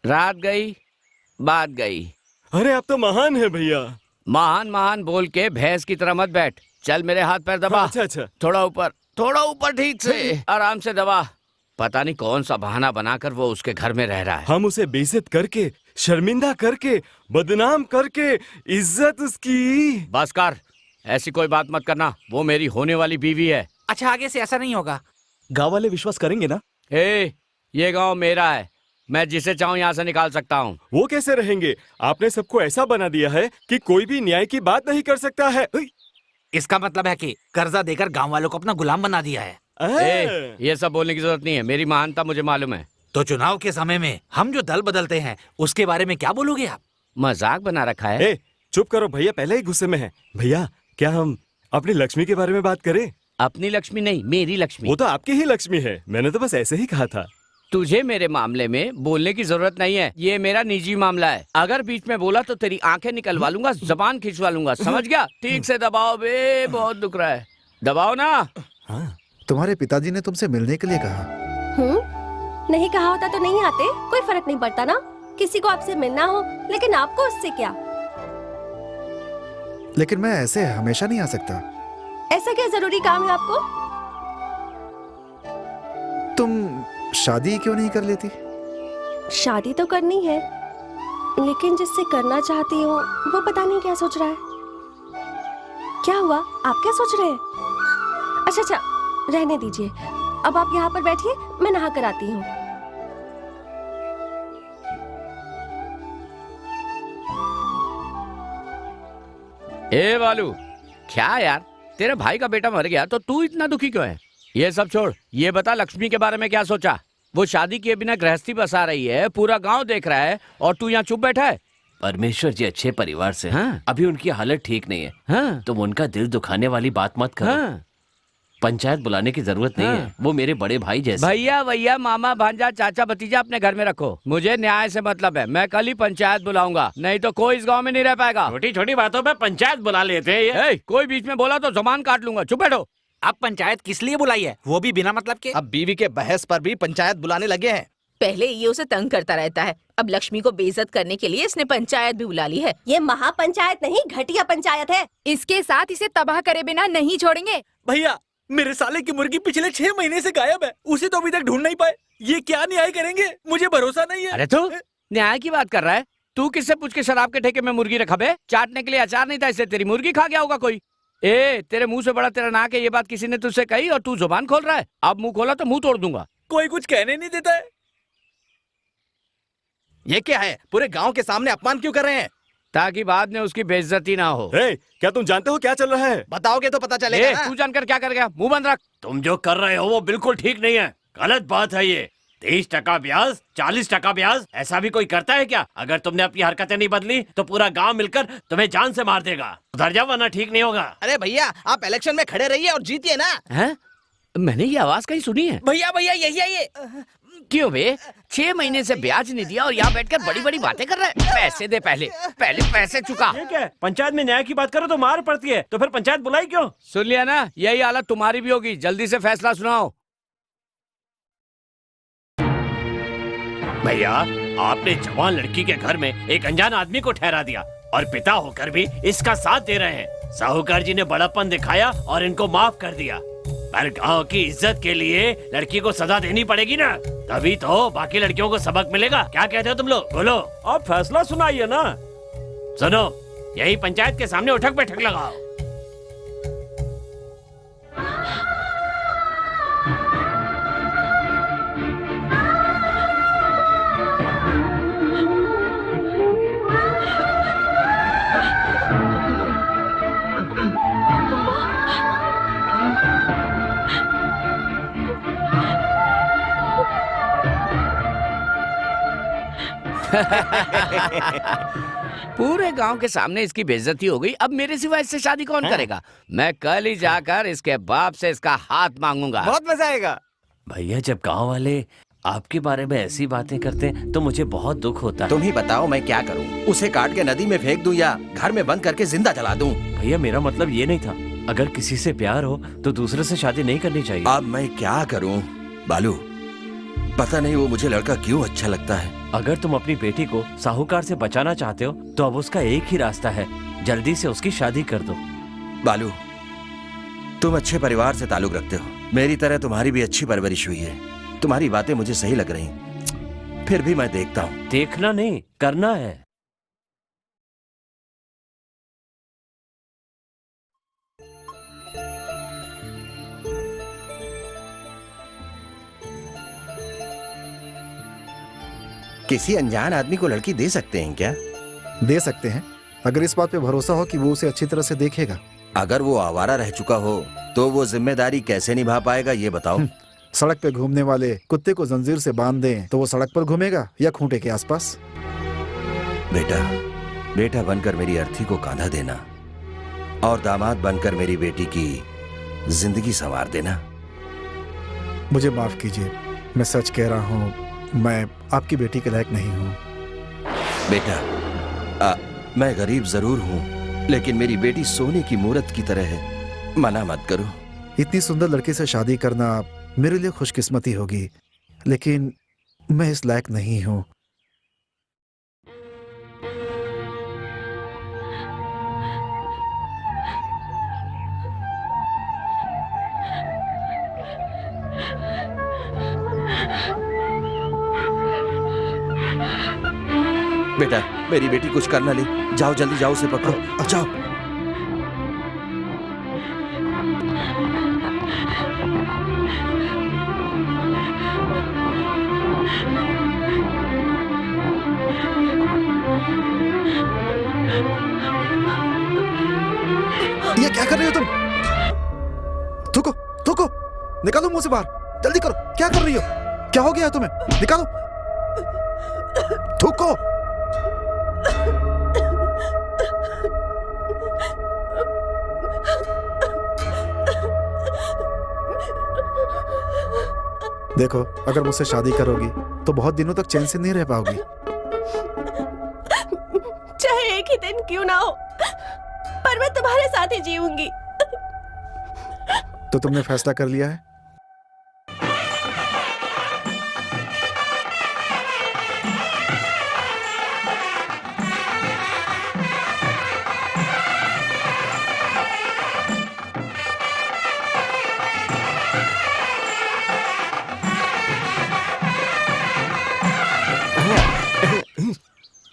रात गई बात गई। अरे आप तो महान है भैया। महान महान बोल के भैंस की तरह मत बैठ। चल मेरे हाथ पैर दबा। अच्छा अच्छा। थोड़ा ऊपर ठीक से, आराम से दबा। पता नहीं कौन सा बहाना बनाकर वो उसके घर में रह रहा है। हम उसे बेइज्जत करके, शर्मिंदा करके, बदनाम करके इज्जत उसकी। बस कर, ऐसी कोई बात मत करना। वो मेरी होने वाली बीवी है। अच्छा, आगे से ऐसा नहीं होगा। गांव वाले विश्वास करेंगे ना? ये गांव मेरा है, मैं जिसे चाहूँ यहाँ से निकाल सकता हूँ। वो कैसे रहेंगे? आपने सबको ऐसा बना दिया है कि कोई भी न्याय की बात नहीं कर सकता है। इसका मतलब है कि कर्जा देकर गांव वालों को अपना गुलाम बना दिया है। ये सब बोलने की जरूरत नहीं है, मेरी महानता मुझे मालूम है। तो चुनाव के समय में हम जो दल बदलते हैं उसके बारे में क्या बोलोगे आप? मजाक बना रखा है। चुप करो भैया, पहले ही गुस्से में है। भैया, क्या हम अपनी लक्ष्मी के बारे में बात करें? अपनी लक्ष्मी नहीं, मेरी लक्ष्मी। वो तो आपकी ही लक्ष्मी है, मैंने तो बस ऐसे ही कहा था। तुझे मेरे मामले में बोलने की जरूरत नहीं है, ये मेरा निजी मामला है। अगर बीच में बोला तो तेरी आंखें निकलवा लूंगा, जबान खिंचवा लूंगा, समझ गया? ठीक से दबाओ बे, बहुत दुख रहा है। दबाओ ना। हाँ। तुम्हारे पिताजी ने तुमसे मिलने के लिए कहा। नहीं कहा होता तो नहीं आते, कोई फर्क नहीं पड़ता ना। किसी को आपसे मिलना हो, लेकिन आपको उससे क्या? लेकिन मैं ऐसे हमेशा नहीं आ सकता। ऐसा क्या जरूरी काम है आपको? तुम शादी क्यों नहीं कर लेती? शादी तो करनी है, लेकिन जिससे करना चाहती हूँ वो पता नहीं क्या सोच रहा है। क्या हुआ, आप क्या सोच रहे हैं? अच्छा, रहने दीजिए। अब आप यहाँ पर बैठिए, मैं नहा कर आती हूँ। ए बालू, क्या यार, तेरे भाई का बेटा मर गया तो तू इतना दुखी क्यों है? ये सब छोड़, ये बता लक्ष्मी के बारे में क्या सोचा? वो शादी किए बिना गृहस्थी बसा रही है, पूरा गांव देख रहा है और तू यहाँ चुप बैठा है। परमेश्वर जी अच्छे परिवार से हैं। हाँ। अभी उनकी हालत ठीक नहीं है। हाँ। तुम उनका दिल दुखाने वाली बात मत करो। हाँ। पंचायत बुलाने की जरूरत नहीं है, वो मेरे बड़े भाई जैसे। भैया मामा भांजा चाचा भतीजा अपने घर में रखो, मुझे न्याय से मतलब है। मैं कल ही पंचायत बुलाऊंगा, नहीं तो कोई इस गांव में नहीं रह पाएगा। छोटी छोटी बातों पे पंचायत बुला लेते हैं ये। कोई बीच में बोला तो जबान काट लूंगा, चुप बैठो। अब पंचायत किस लिए बुलाई है, वो भी बिना मतलब के? अब बीवी के बहस पर भी पंचायत बुलाने लगे हैं। पहले ये उसे तंग करता रहता है, अब लक्ष्मी को बेइज्जत करने के लिए इसने पंचायत भी बुला ली है। ये महापंचायत नहीं, घटिया पंचायत है। इसके साथ इसे तबाह करे बिना नहीं छोड़ेंगे। भैया, मेरे साले की मुर्गी पिछले 6 महीने से गायब है, उसे तो अभी तक ढूंढ नहीं पाए। ये क्या न्याय करेंगे, मुझे भरोसा नहीं है। अरे तू न्याय की बात कर रहा है? तू किससे पूछ के शराब के ठेके में मुर्गी रखा बे? चाटने के लिए अचार नहीं था, इससे तेरी मुर्गी खा गया होगा कोई। तेरे मुंह से बड़ा तेरा नाक है, ये बात किसी ने तुझसे कही और तू जुबान खोल रहा है? अब मुंह खोला तो मुंह तोड़ दूंगा। कोई कुछ कहने नहीं देता है। ये क्या है, पूरे गांव के सामने अपमान क्यों कर रहे हैं? ताकि बाद में उसकी बेइज्जती ना हो। क्या तुम जानते हो क्या चल रहा है? बताओगे तो पता चलेगा ना। तू जानकर क्या करेगा? मुंह बंद रख। तुम जो कर रहे हो वो बिल्कुल ठीक नहीं है, गलत बात है ये। 30% ब्याज, 40% ब्याज, ऐसा भी कोई करता है क्या? अगर तुमने अपनी हरकतें नहीं बदली तो पूरा गांव मिलकर तुम्हें जान से मार देगा। उधर जाओ वरना ठीक नहीं होगा। अरे भैया, आप इलेक्शन में खड़े रहिए और जीतिए ना। हैं? मैंने ये आवाज कहीं सुनी है। भैया यही है ये। क्यों बे? 6 महीने से ब्याज नहीं दिया और यहाँ बैठकर बड़ी बड़ी बातें कर रहा है। पैसे दे, पहले पैसे चुका। ये क्या है? पंचायत में न्याय की बात करो तो मार पड़ती है, तो फिर पंचायत बुलाई क्यों? सुन लिया ना, यही हालत तुम्हारी भी होगी। जल्दी से फैसला सुनाओ। भैया, आपने जवान लड़की के घर में एक अनजान आदमी को ठहरा दिया और पिता होकर भी इसका साथ दे रहे हैं। साहूकार जी ने बड़प्पन दिखाया और इनको माफ कर दिया, पर गांव की इज्जत के लिए लड़की को सजा देनी पड़ेगी ना, तभी तो बाकी लड़कियों को सबक मिलेगा। क्या कहते हो तुम लोग, बोलो। आप फैसला सुनाइए ना। सुनो, यही पंचायत के सामने उठक बैठक लगाओ। पूरे गांव के सामने इसकी बेइज्जती हो गई। अब मेरे सिवा इससे शादी कौन करेगा? मैं कल ही जाकर इसके बाप से इसका हाथ मांगूंगा। बहुत मजा आएगा। भैया, जब गांव वाले आपके बारे में ऐसी बातें करते हैं तो मुझे बहुत दुख होता है। तुम ही बताओ मैं क्या करूं? उसे काट के नदी में फेंक दूं या घर में बंद करके जिंदा जला दूं? भैया, मेरा मतलब ये नहीं था। अगर किसी से प्यार हो तो दूसरे से शादी नहीं करनी चाहिए। अब मैं क्या करूं बालू? पता नहीं वो मुझे लड़का क्यों अच्छा लगता है। अगर तुम अपनी बेटी को साहूकार से बचाना चाहते हो तो अब उसका एक ही रास्ता है, जल्दी से उसकी शादी कर दो। बालू, तुम अच्छे परिवार से ताल्लुक रखते हो, मेरी तरह तुम्हारी भी अच्छी परवरिश हुई है। तुम्हारी बातें मुझे सही लग रही, फिर भी मैं देखता हूँ। देखना नहीं, करना है। किसी अनजान आदमी को लड़की दे सकते हैं क्या? दे सकते हैं, अगर इस बात पे भरोसा हो कि वो उसे अच्छी तरह से देखेगा। अगर वो आवारा रह चुका हो तो वो जिम्मेदारी कैसे निभा पाएगा, ये बताओ। सड़क पे घूमने वाले कुत्ते को जंजीर से बांध दें तो वो सड़क पर घूमेगा या खूंटे के आसपास? बेटा बनकर मेरी अर्थी को कांधा देना और दामाद बनकर मेरी बेटी की जिंदगी संवार देना। मुझे माफ कीजिए, मैं सच कह रहा हूँ, मैं आपकी बेटी के लायक नहीं हूँ। बेटा, मैं गरीब जरूर हूँ, लेकिन मेरी बेटी सोने की मूरत की तरह है। मना मत करो। इतनी सुंदर लड़की से शादी करना मेरे लिए खुशकिस्मती होगी, लेकिन मैं इस लायक नहीं हूँ। बेटा, मेरी बेटी कुछ करना ले, जाओ जल्दी जाओ, उसे पकड़ो, जाओ। ये क्या कर रही हो तुम? थूको, थूको, निकालो मुंह से बाहर, जल्दी करो। क्या कर रही हो? क्या हो गया तुम्हें? निकालो, थूको। देखो, अगर मुझसे शादी करोगी तो बहुत दिनों तक चैन से नहीं रह पाओगी। चाहे एक ही दिन क्यों ना हो, पर मैं तुम्हारे साथ ही जीऊंगी। तो तुमने फैसला कर लिया है?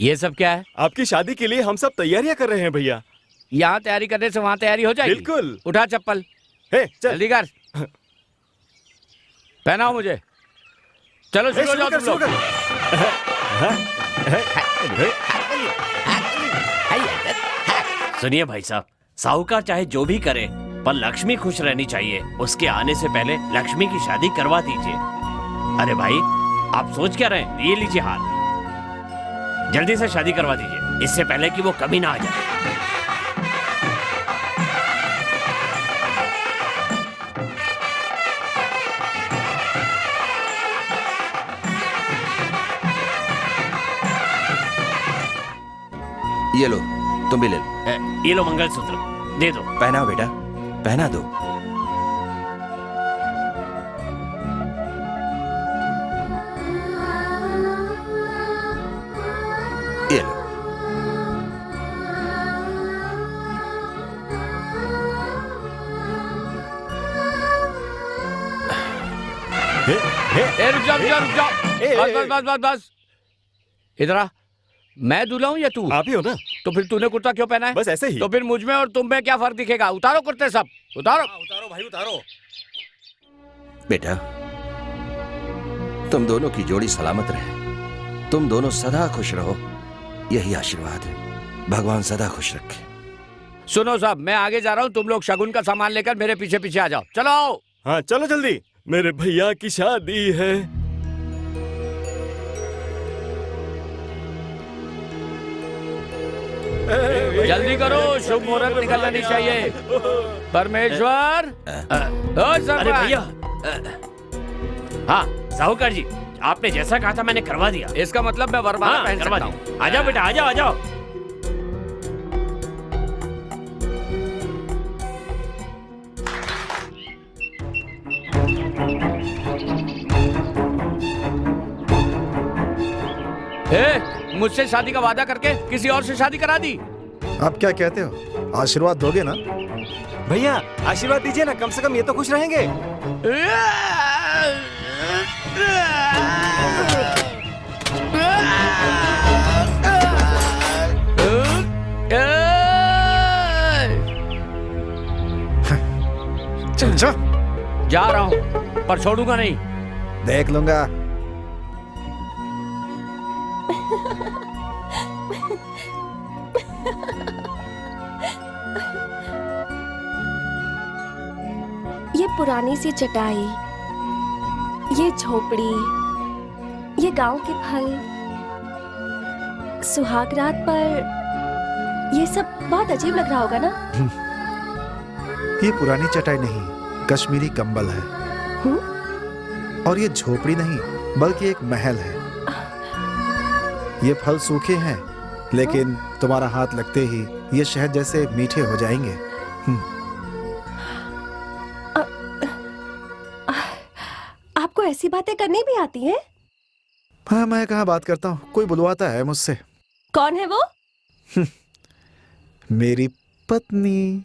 ये सब क्या है? आपकी शादी के लिए हम सब तैयारियां कर रहे हैं भैया। यहाँ तैयारी करने से वहाँ तैयारी हो जाएगी। बिल्कुल। उठा चप्पल, हे, चल। जल्दी कर, पहनाओ मुझे। चलो शुरू हो जाओ तुम लोग। सुनिए भाई साहब, साहूकार चाहे जो भी करे पर लक्ष्मी खुश रहनी चाहिए। उसके आने से पहले लक्ष्मी की शादी करवा दीजिए। अरे भाई, आप सोच क्या रहे हैं? ये लीजिए हार, जल्दी से शादी करवा दीजिए, इससे पहले कि वो कभी ना आ जाए। ये लो, तुम भी ले लो। ये लो मंगलसूत्र, दे दो। पहनाओ बेटा, पहना दो। ये लो। रुक जाओ, रुक जाओ। बस बस बस बस। इधर आ। मैं दूल्हा हूँ या तू? आप ही हो ना। तो फिर तूने कुर्ता क्यों पहना है? बस ऐसे ही। तो फिर मुझ में और तुम में क्या फर्क दिखेगा? उतारो कुर्ते सब, उतारो। उतारो भाई, उतारो। बेटा, तुम दोनों की जोड़ी सलामत रहे, तुम दोनों सदा खुश रहो, यही आशीर्वाद है। भगवान सदा खुश रखे। सुनो साहब, मैं आगे जा रहा हूँ, तुम लोग शगुन का सामान लेकर मेरे पीछे पीछे आ जाओ। चलो। हाँ चलो जल्दी, मेरे भैया की शादी है। जल्दी करो, शुभ मुहूर्त निकलना नहीं चाहिए। परमेश्वर। अरे भैया, हाँ साहूकार जी, आपने जैसा कहा था मैंने करवा दिया। इसका मतलब मैं वरमाला हाँ, पहन करवा सकता हूँ। दिया। आ जाओ बेटा, आ जाओ, आ जाओ। मुझसे शादी का वादा करके किसी और से शादी करा दी। आप क्या कहते हो? आशीर्वाद दोगे ना? भैया आशीर्वाद दीजिए ना, कम से कम ये तो खुश रहेंगे। चल जा। जा रहा हूँ, पर छोड़ूंगा नहीं। देख लूंगा। ये पुरानी सी चटाई, ये झोपड़ी, ये गांव के फल, सुहाग रात पर ये सब बहुत अजीब लग रहा होगा ना? ये पुरानी चटाई नहीं, कश्मीरी कंबल है। और ये झोपड़ी नहीं, बल्कि एक महल है। ये फल सूखे हैं, लेकिन तुम्हारा हाथ लगते ही ये शहद जैसे मीठे हो जाएंगे। आपको ऐसी बातें करनी भी आती हैं? हाँ, मैं कहाँ बात करता हूँ, कोई बुलवाता है मुझसे। कौन है वो? मेरी पत्नी।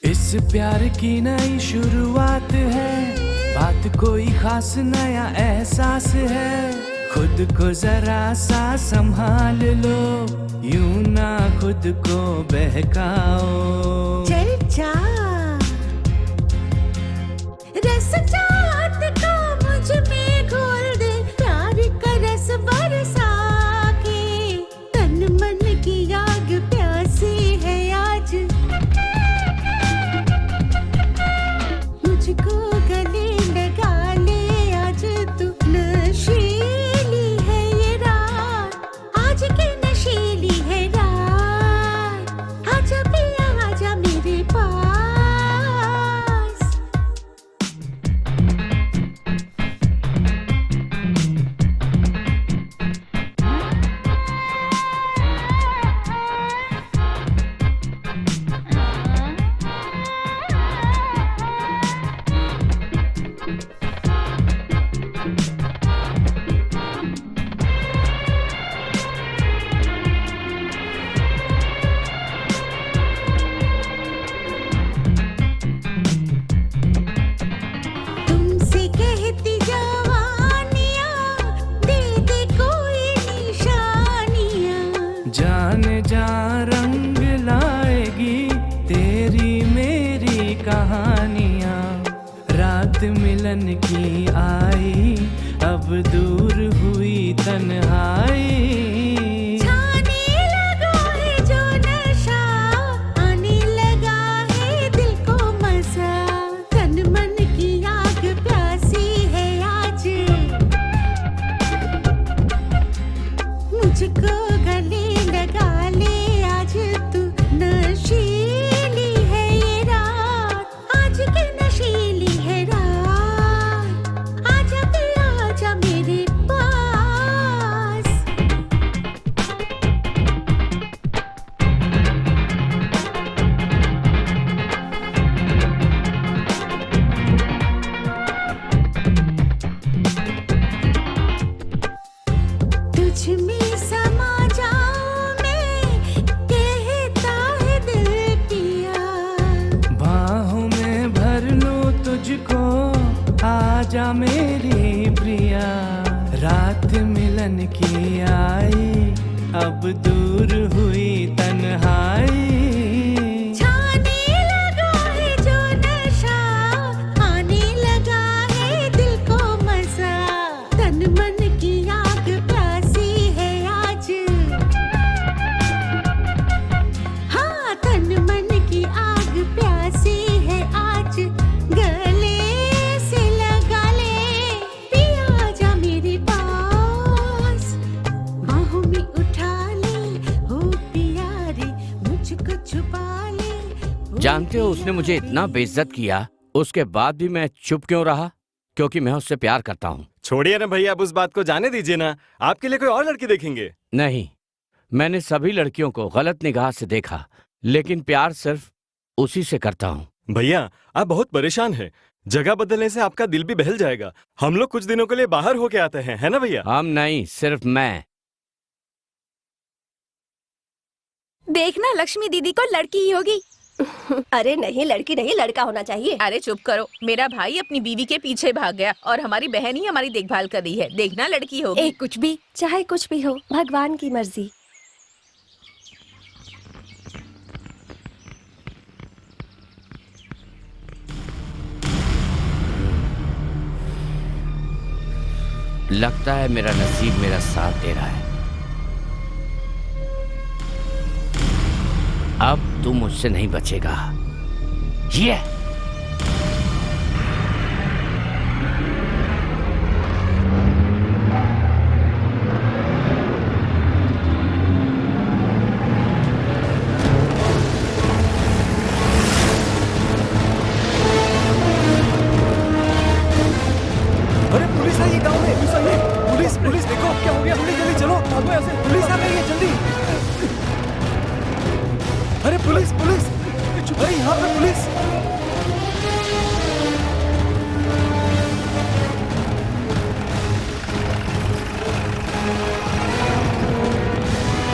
इस प्यार की नई शुरुआत है, बात कोई खास नया एहसास है। खुद को जरा सा संभाल लो, यूं ना खुद को बहकाओ। चल जा, रस चाहत का मुझ में घोल दे, प्यार का रस बरसा के। तन मन की आग प्यासी है आज, मुझको गले लगा ले आज तू। नशीली है ये रात, आज की नशीली है रात। आजा पिया आजा मेरे पास। जान जा रंग लाएगी तेरी मेरी कहानियाँ। रात मिलन की आई अब दूर हुई तन्हाई। छाने लगा है जो नशा, आने लगा है दिल को मजा। तन मन की आग प्यासी है आज, मुझको गले लगा ले आज तू। नशीली है ये रात, आज की नशीली है रात। आजा पिया आजा मेरे पास। तुझ में समा जाऊं मैं, कहता है दिल पिया। बाहों में भर लूं तुझको आजा मेरी प्रिया। रात मिलन की आई अब दूर हुई तन्हाई। छाने लगा है जो नशा, आने लगा है दिल को मजा। तन मन की आग प्यासी है आज, हाँ तन मन की आग प्यासी है आज। गले से लगा ले पिया जा मेरे पास। बाहों में उठा ले हो प्यारे, मुझको छुपा ले। जानते हो उसने मुझे इतना बेइज्जत किया, उसके बाद भी मैं चुप क्यों रहा? क्योंकि मैं उससे प्यार करता हूँ। छोड़िए ना भैया, अब उस बात को जाने दीजिए ना। आपके लिए कोई और लड़की देखेंगे। नहीं, मैंने सभी लड़कियों को गलत निगाह से देखा, लेकिन प्यार सिर्फ उसी से करता हूँ। भैया आप बहुत परेशान हैं। जगह बदलने से आपका दिल भी बहल जाएगा। हम लोग कुछ दिनों के लिए बाहर होके आते हैं, है ना भैया? हम नहीं, सिर्फ मैं। देखना लक्ष्मी दीदी को लड़की ही होगी। अरे नहीं, लड़की नहीं लड़का होना चाहिए। अरे चुप करो, मेरा भाई अपनी बीवी के पीछे भाग गया और हमारी बहन ही हमारी देखभाल कर रही है। देखना लड़की होगी। ए कुछ भी, चाहे कुछ भी हो, भगवान की मर्जी। लगता है मेरा नसीब मेरा साथ दे रहा है। अब तू मुझसे नहीं बचेगा। ये अरे पुलिस आई है गांव में, पुलिस आई है। पुलिस पुलिस देखो क्या हो गया। जल्दी जल्दी चलो, भागो यहाँ से। पुलिस आ गई है, जल्दी। अरे पुलिस पुलिस, अरे यहाँ पे पुलिस।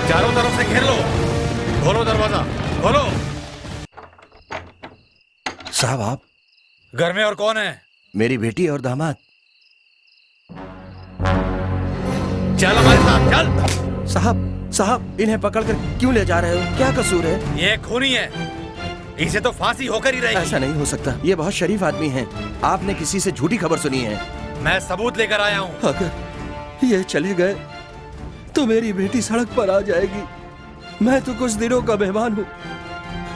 चारों तरफ से घेर लो। खोलो दरवाजा, खोलो। साहब आप, घर में और कौन है? मेरी बेटी और दामाद। चल हमारे साथ, चल। साहब इन्हें पकड़कर क्यों ले जा रहे हो? क्या कसूर है? ये खूनी है, इसे तो फांसी होकर ही रहेगी। ऐसा नहीं हो सकता, ये बहुत शरीफ आदमी हैं। आपने किसी से झूठी खबर सुनी है। मैं सबूत लेकर आया हूँ। अगर ये चले गए तो मेरी बेटी सड़क पर आ जाएगी। मैं तो कुछ दिनों का मेहमान हूँ।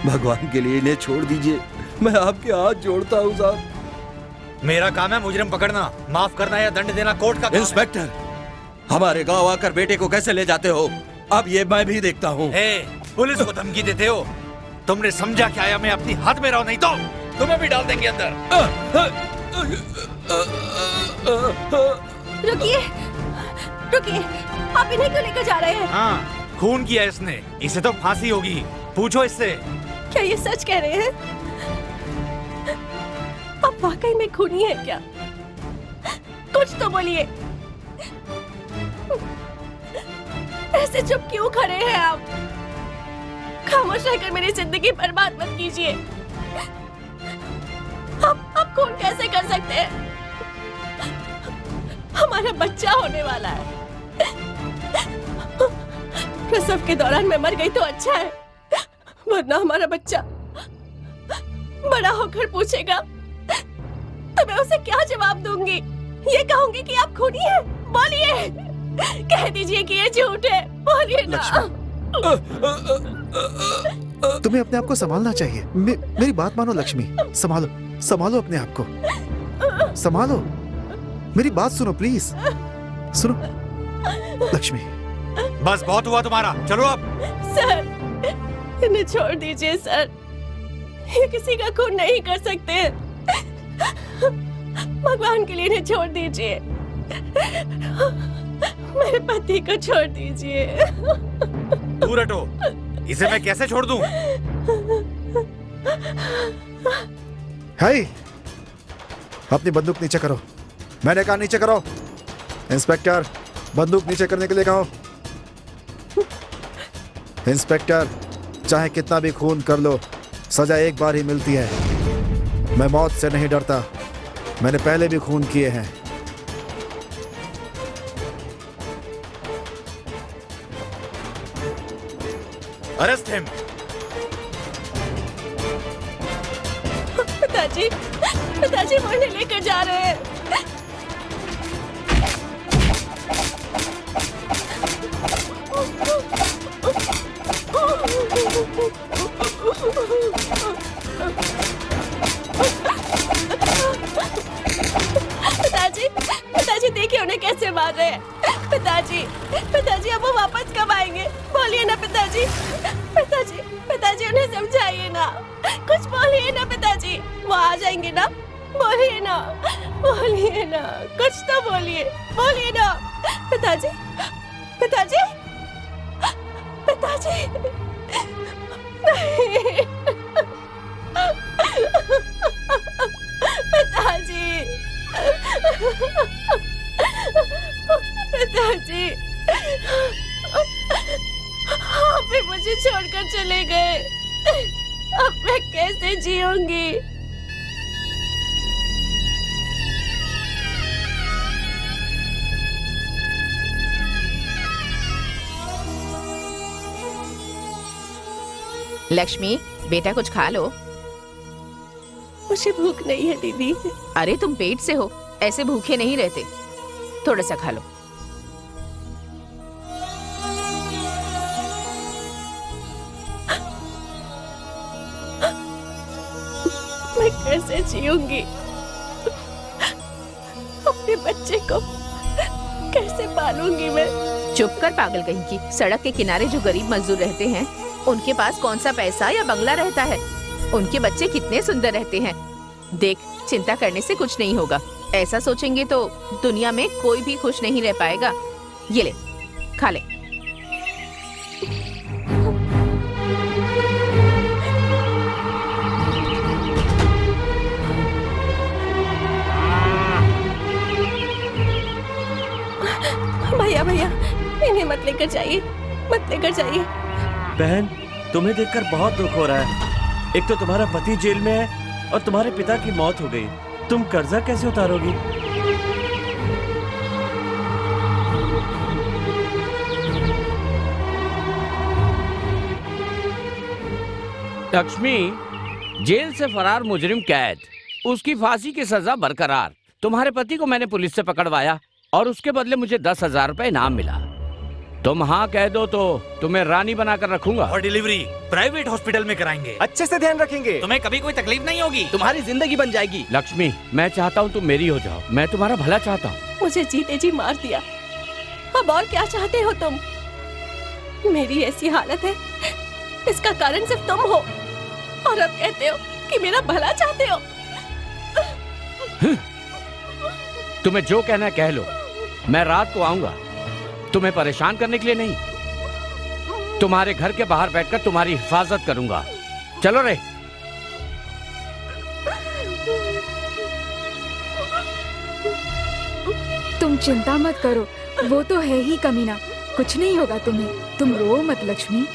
भगवान के लिए इन्हें छोड़ दीजिए, मैं आपके हाथ जोड़ता हूँ साहब। मेरा काम है मुजरिम पकड़ना, माफ करना या दंड देना कोर्ट का काम है। इंस्पेक्टर, हमारे गांव आकर बेटे को कैसे ले जाते हो? अब ये मैं भी देखता हूँ। पुलिस को धमकी देते हो? तुमने समझा क्या आया मैं अपनी हाथ में रहो, नहीं तो तुम्हें भी डाल देंगे अंदर। रुकिए रुकिए, आप इन्हें क्यों लेकर जा रहे हैं? हाँ, खून किया इसने, इसे तो फांसी होगी। पूछो इससे। क्या ये सच कह रहे हैं? आप वाकई में खूनी है क्या? कुछ तो बोलिए। ऐसे चुप क्यों खड़े हैं आप? खामोश रहकर मेरी जिंदगी बर्बाद मत कीजिए। आप खून कैसे कर सकते हैं? हमारा बच्चा होने वाला है। प्रसव के दौरान मैं मर गई तो अच्छा है, वरना हमारा बच्चा बड़ा होकर पूछेगा तो मैं उसे क्या जवाब दूंगी? ये कहूंगी कि आप खूनी हैं? बोलिए, कह दीजिए कि ये झूठ है, बोलिए ना। तुम्हें अपने आप को संभालना चाहिए। मेरी बात मानो लक्ष्मी, संभालो संभालो अपने आप को, संभालो। मेरी बात सुनो प्लीज, सुनो लक्ष्मी। बस बहुत हुआ तुम्हारा, चलो अब। सर इन्हें छोड़ दीजिए सर, ये किसी का खून नहीं कर सकते। भगवान के लिए इन्हें छोड़ दीजिए, मेरे पति को छोड़ दीजिए। दूर हटो, इसे मैं कैसे छोड़ दूं? हाय, अपनी बंदूक नीचे करो। मैंने कहा नीचे करो। इंस्पेक्टर, बंदूक नीचे करने के लिए कहो। इंस्पेक्टर, चाहे कितना भी खून कर लो, सजा एक बार ही मिलती है। मैं मौत से नहीं डरता, मैंने पहले भी खून किए हैं। Arrest him. पिताजी, पिताजी मुझे लेकर जा रहे हैं। पिताजी, पिताजी देखिए उन्हें कैसे मार रहे हैं। पिताजी, पिताजी अब वो वापस कब आएंगे? बोलिए ना पिताजी, पिताजी, पिताजी उन्हें समझाइए ना, कुछ बोलिए ना पिताजी, वो आ जाएंगे ना? बोलिए ना, बोलिए ना, कुछ तो बोलिए, बोलिए ना पिताजी, पिताजी, पिताजी, नहीं, पिताजी, पिताजी, आप भी मुझे छोड़कर चले गए, अब मैं कैसे जीऊंगी? लक्ष्मी, बेटा कुछ खा लो। मुझे भूख नहीं है दीदी। अरे तुम पेट से हो, ऐसे भूखे नहीं रहते, थोड़ा सा खा लो। मैं कैसे जीऊंगी? अपने बच्चे को कैसे पालूंगी मैं? चुप कर पागल कहीं की। सड़क के किनारे जो गरीब मजदूर रहते हैं, उनके पास कौन सा पैसा या बंगला रहता है? उनके बच्चे कितने सुंदर रहते हैं। देख, चिंता करने से कुछ नहीं होगा। ऐसा सोचेंगे तो दुनिया में कोई भी खुश नहीं रह पाएगा। ये ले, खा ले। भैया, भैया इन्हें मत लेकर जाइए, मत लेकर जाइए। बहन, तुम्हें देखकर बहुत दुख हो रहा है। एक तो तुम्हारा पति जेल में है और तुम्हारे पिता की मौत हो गई। तुम कर्जा कैसे उतारोगी? लक्ष्मी, जेल से फरार मुजरिम कैद, उसकी फांसी की सजा बरकरार। तुम्हारे पति को मैंने पुलिस से पकड़वाया और उसके बदले मुझे 10,000 रुपए इनाम मिला। तुम हाँ कह दो तो तुम्हें रानी बनाकर रखूंगा। और डिलीवरी प्राइवेट हॉस्पिटल में कराएंगे। अच्छे से ध्यान रखेंगे, तुम्हें कभी कोई तकलीफ नहीं होगी, तुम्हारी जिंदगी बन जाएगी। लक्ष्मी, मैं चाहता हूँ तुम मेरी हो जाओ, मैं तुम्हारा भला चाहता हूँ। मुझे जीते जी मार दिया, अब और क्या चाहते हो तुम? मेरी ऐसी हालत है, इसका कारण सिर्फ तुम हो, और अब कहते हो कि मेरा भला चाहते हो। तुम्हें जो कहना है कह लो, मैं रात को आऊंगा, तुम्हें परेशान करने के लिए नहीं। तुम्हारे घर के बाहर बैठकर तुम्हारी हिफाजत करूंगा। चलो रे। तुम चिंता मत करो, वो तो है ही कमीना, कुछ नहीं होगा तुम्हें। तुम रो मत लक्ष्मी।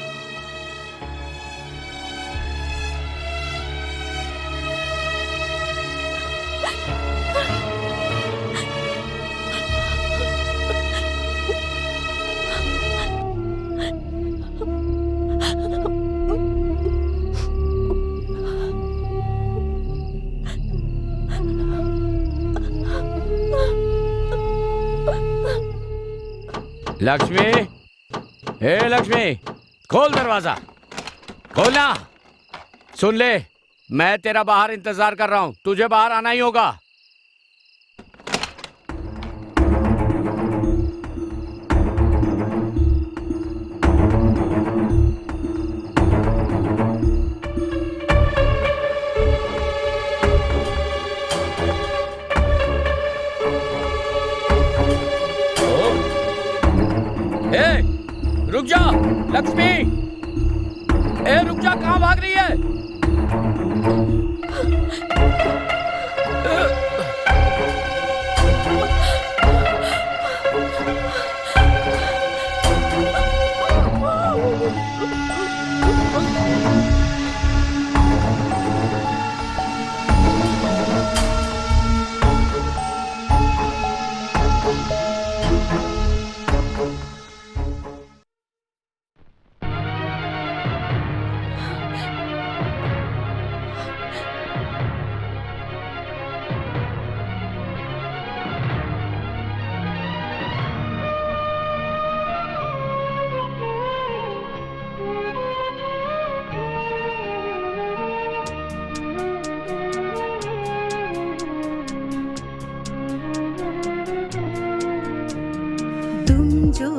लक्ष्मी, हे लक्ष्मी, खोल दरवाजा, खोलना। सुन ले, मैं तेरा बाहर इंतजार कर रहा हूं, तुझे बाहर आना ही होगा। रुक जा लक्ष्मी, रुक जा, कहां भाग रही है? जो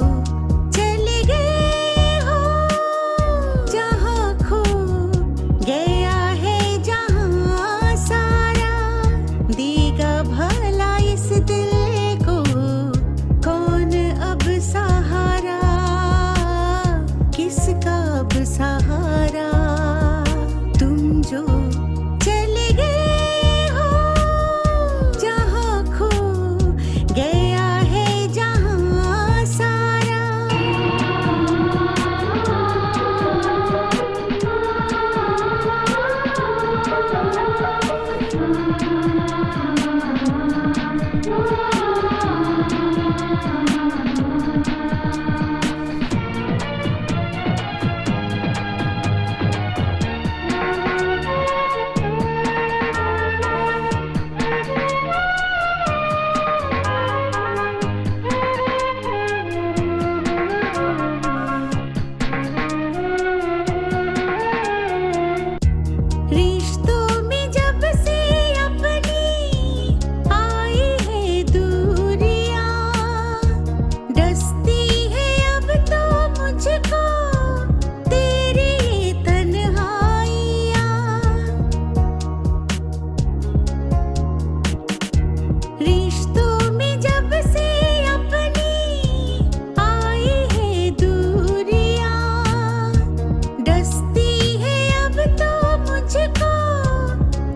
चले गए हो जहाँ खो गया है जहाँ सारा, देगा भला इस दिल को कौन अब सहारा, किसका अब सहारा। तुम जो चले गए हो जहाँ खो गया है जहाँ सारा। रिश्तों में जब से अपनी आई है दूरियां, डसती है अब तो मुझको तेरी ये तन्हाइयां। रिश्तों में जब से अपनी आई है दूरियां, डसती है अब तो मुझको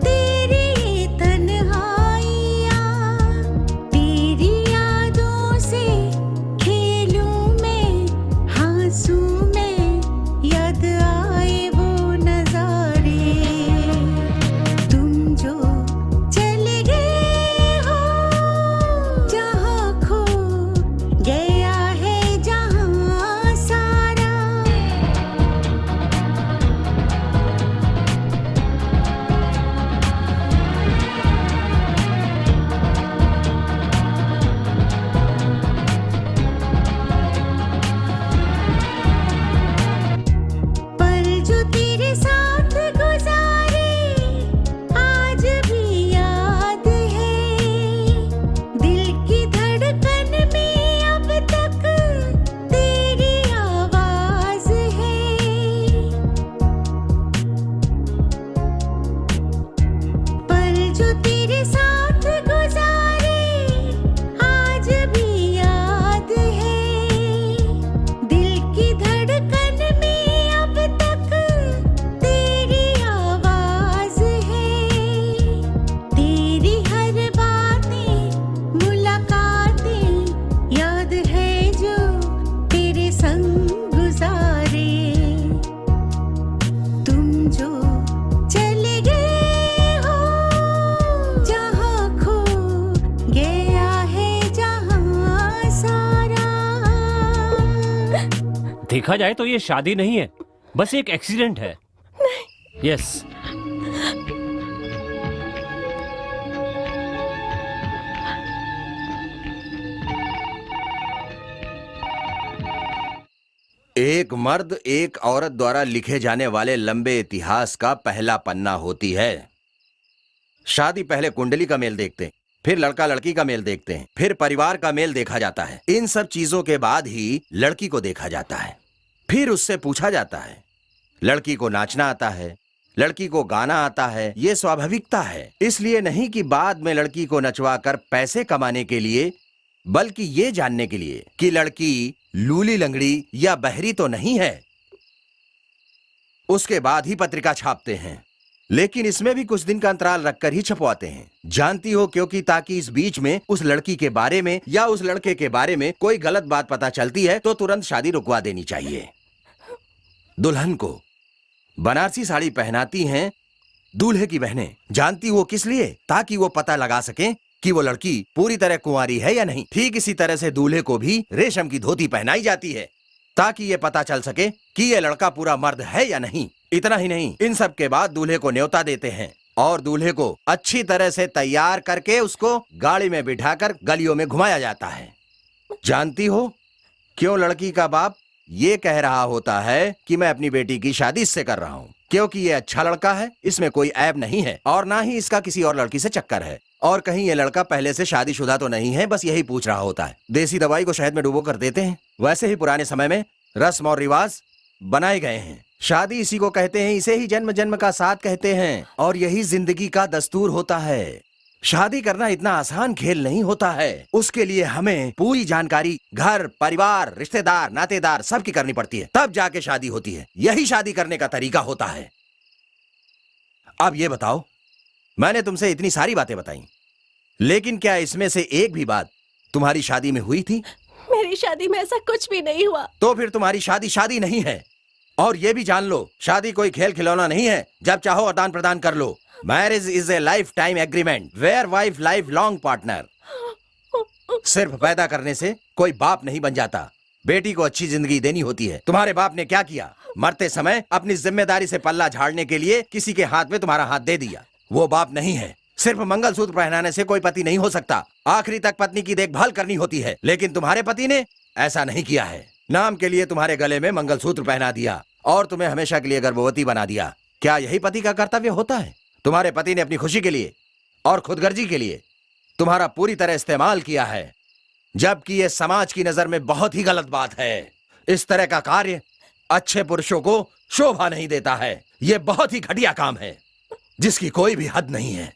तेरी ये तन्हाइयां। तेरी यादों से खेलूं मैं, हंसूं मैं, याद आए वो नजारे। तुम जो चले गए हो जहाँ खो गया है जहाँ सारा। पल जो तेरे साथ गुजारे आज भी याद है, दिल की धड़कन में अब तक तेरी आवाज है। पल जो तेरे साथ गुजारे आज भी याद है, दिल की धड़कन में अब तक तेरी आवाज है। तेरी हर बातें मुलाकातें याद है जो तेरे संग गुजारे। तुम जो चले गए हो जहाँ खो गया है जहाँ सारा। देखा जाए तो ये शादी नहीं है, बस एक एक्सीडेंट है। यस। एक मर्द एक औरत द्वारा लिखे जाने वाले लंबे इतिहास का पहला पन्ना होती है। शादी पहले कुंडली का मेल देखते हैं, फिर लड़का लड़की का मेल देखते हैं, फिर परिवार का मेल देखा जाता है। इन सब चीजों के बाद ही लड़की को देखा जाता है। फिर उससे पूछा जाता है। लड़की को नाचना आता है, लड़की को गाना आता है, ये स्वाभाविकता है। इसलिए नहीं कि बाद में लड़की को नचवा कर पैसे कमाने के लिए, बल्कि ये जानने के लिए कि लड़की लूली लंगड़ी या बहरी तो नहीं है। उसके बाद ही पत्रिका छापते हैं, लेकिन इसमें भी कुछ दिन का अंतराल रखकर ही छपवाते हैं। जानती हो, क्योंकि ताकि इस बीच में उस लड़की के बारे में या उस लड़के के बारे में कोई गलत बात पता चलती है तो तुरंत शादी रुकवा देनी चाहिए। दुल्हन को बनारसी साड़ी पहनाती हैं दूल्हे की बहनें। जानती हो किस लिए? ताकि वो पता लगा सकें कि वो लड़की पूरी तरह कुंवारी है या नहीं। ठीक इसी तरह से दूल्हे को भी रेशम की धोती पहनाई जाती है ताकि ये पता चल सके कि ये लड़का पूरा मर्द है या नहीं। इतना ही नहीं, इन सब के बाद दूल्हे को न्योता देते हैं और दूल्हे को अच्छी तरह से तैयार करके उसको गाड़ी में बिठाकर गलियों में घुमाया जाता है। जानती हो क्यों लड़की का बाप ये कह रहा होता है कि मैं अपनी बेटी की शादी इससे कर रहा हूँ? क्योंकि ये अच्छा लड़का है, इसमें कोई ऐब नहीं है और ना ही इसका किसी और लड़की से चक्कर है। और कहीं ये लड़का पहले से शादीशुदा तो नहीं है, बस यही पूछ रहा होता है। देसी दवाई को शहद में डुबो कर देते हैं। वैसे ही पुराने समय में रस्म और रिवाज बनाए गए हैं। शादी इसी को कहते हैं, इसे ही जन्म जन्म का साथ कहते हैं और यही जिंदगी का दस्तूर होता है। शादी करना इतना आसान खेल नहीं होता है। उसके लिए हमें पूरी जानकारी घर, परिवार, रिश्तेदार, नातेदार सबकी करनी पड़ती है, तब जाके शादी होती है। यही शादी करने का तरीका होता है। अब ये बताओ, मैंने तुमसे इतनी सारी बातें बताई, लेकिन क्या इसमें से एक भी बात तुम्हारी शादी में हुई थी? मेरी शादी में ऐसा कुछ भी नहीं हुआ। तो फिर तुम्हारी शादी शादी नहीं है। और ये भी जान लो, शादी कोई खेल खिलौना नहीं है, जब चाहो आदान प्रदान कर लो। Marriage is a lifetime agreement where wife lifelong partner. सिर्फ पैदा करने से कोई बाप नहीं बन जाता, बेटी को अच्छी जिंदगी देनी होती है। तुम्हारे बाप ने क्या किया? मरते समय अपनी जिम्मेदारी से पल्ला झाड़ने के लिए किसी के हाथ में तुम्हारा हाथ दे दिया। वो बाप नहीं है। सिर्फ मंगलसूत्र पहनाने से कोई पति नहीं हो सकता, आखिरी तक पत्नी की देखभाल करनी होती है। लेकिन तुम्हारे पति ने ऐसा नहीं किया है। नाम के लिए तुम्हारे गले में मंगलसूत्र पहना दिया और तुम्हें हमेशा के लिए गर्भवती बना दिया। क्या यही पति का कर्तव्य होता है? तुम्हारे पति ने अपनी खुशी के लिए और खुदगर्जी के लिए तुम्हारा पूरी तरह इस्तेमाल किया है, जबकि यह समाज की नजर में बहुत ही गलत बात है। इस तरह का कार्य अच्छे पुरुषों को शोभा नहीं देता है। यह बहुत ही घटिया काम है जिसकी कोई भी हद नहीं है।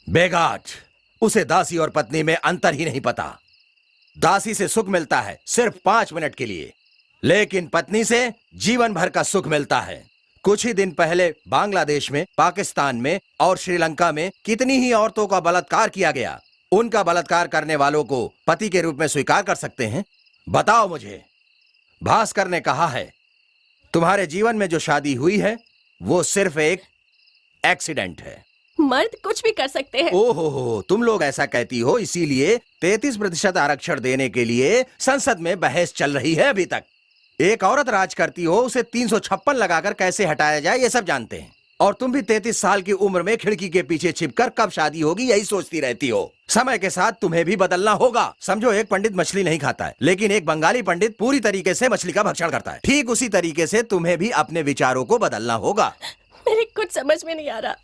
बेगाट, उसे दासी और पत्नी में अंतर ही नहीं पता। दासी से सुख मिलता है सिर्फ 5 मिनट के लिए, लेकिन पत्नी से जीवन भर का सुख मिलता है। कुछ ही दिन पहले बांग्लादेश में, पाकिस्तान में और श्रीलंका में कितनी ही औरतों का बलात्कार किया गया। उनका बलात्कार करने वालों को पति के रूप में स्वीकार कर सकते हैं? बताओ मुझे। भास्कर ने कहा है, तुम्हारे जीवन में जो शादी हुई है वो सिर्फ एक एक्सीडेंट है। मर्द कुछ भी कर सकते हैं। ओहो, तुम लोग ऐसा कहती हो, इसीलिए 33% आरक्षण देने के लिए संसद में बहस चल रही है अभी तक। एक औरत राज करती हो, उसे 356 लगाकर कैसे हटाया जाए ये सब जानते हैं। और तुम भी 33 साल की उम्र में खिड़की के पीछे छिपकर कब शादी होगी यही सोचती रहती हो। समय के साथ तुम्हें भी बदलना होगा। समझो, एक पंडित मछली नहीं खाता है, लेकिन एक बंगाली पंडित पूरी तरीके से मछली का भक्षण करता है। ठीक उसी तरीके से तुम्हें भी अपने विचारों को बदलना होगा। मेरे कुछ समझ में नहीं आ रहा।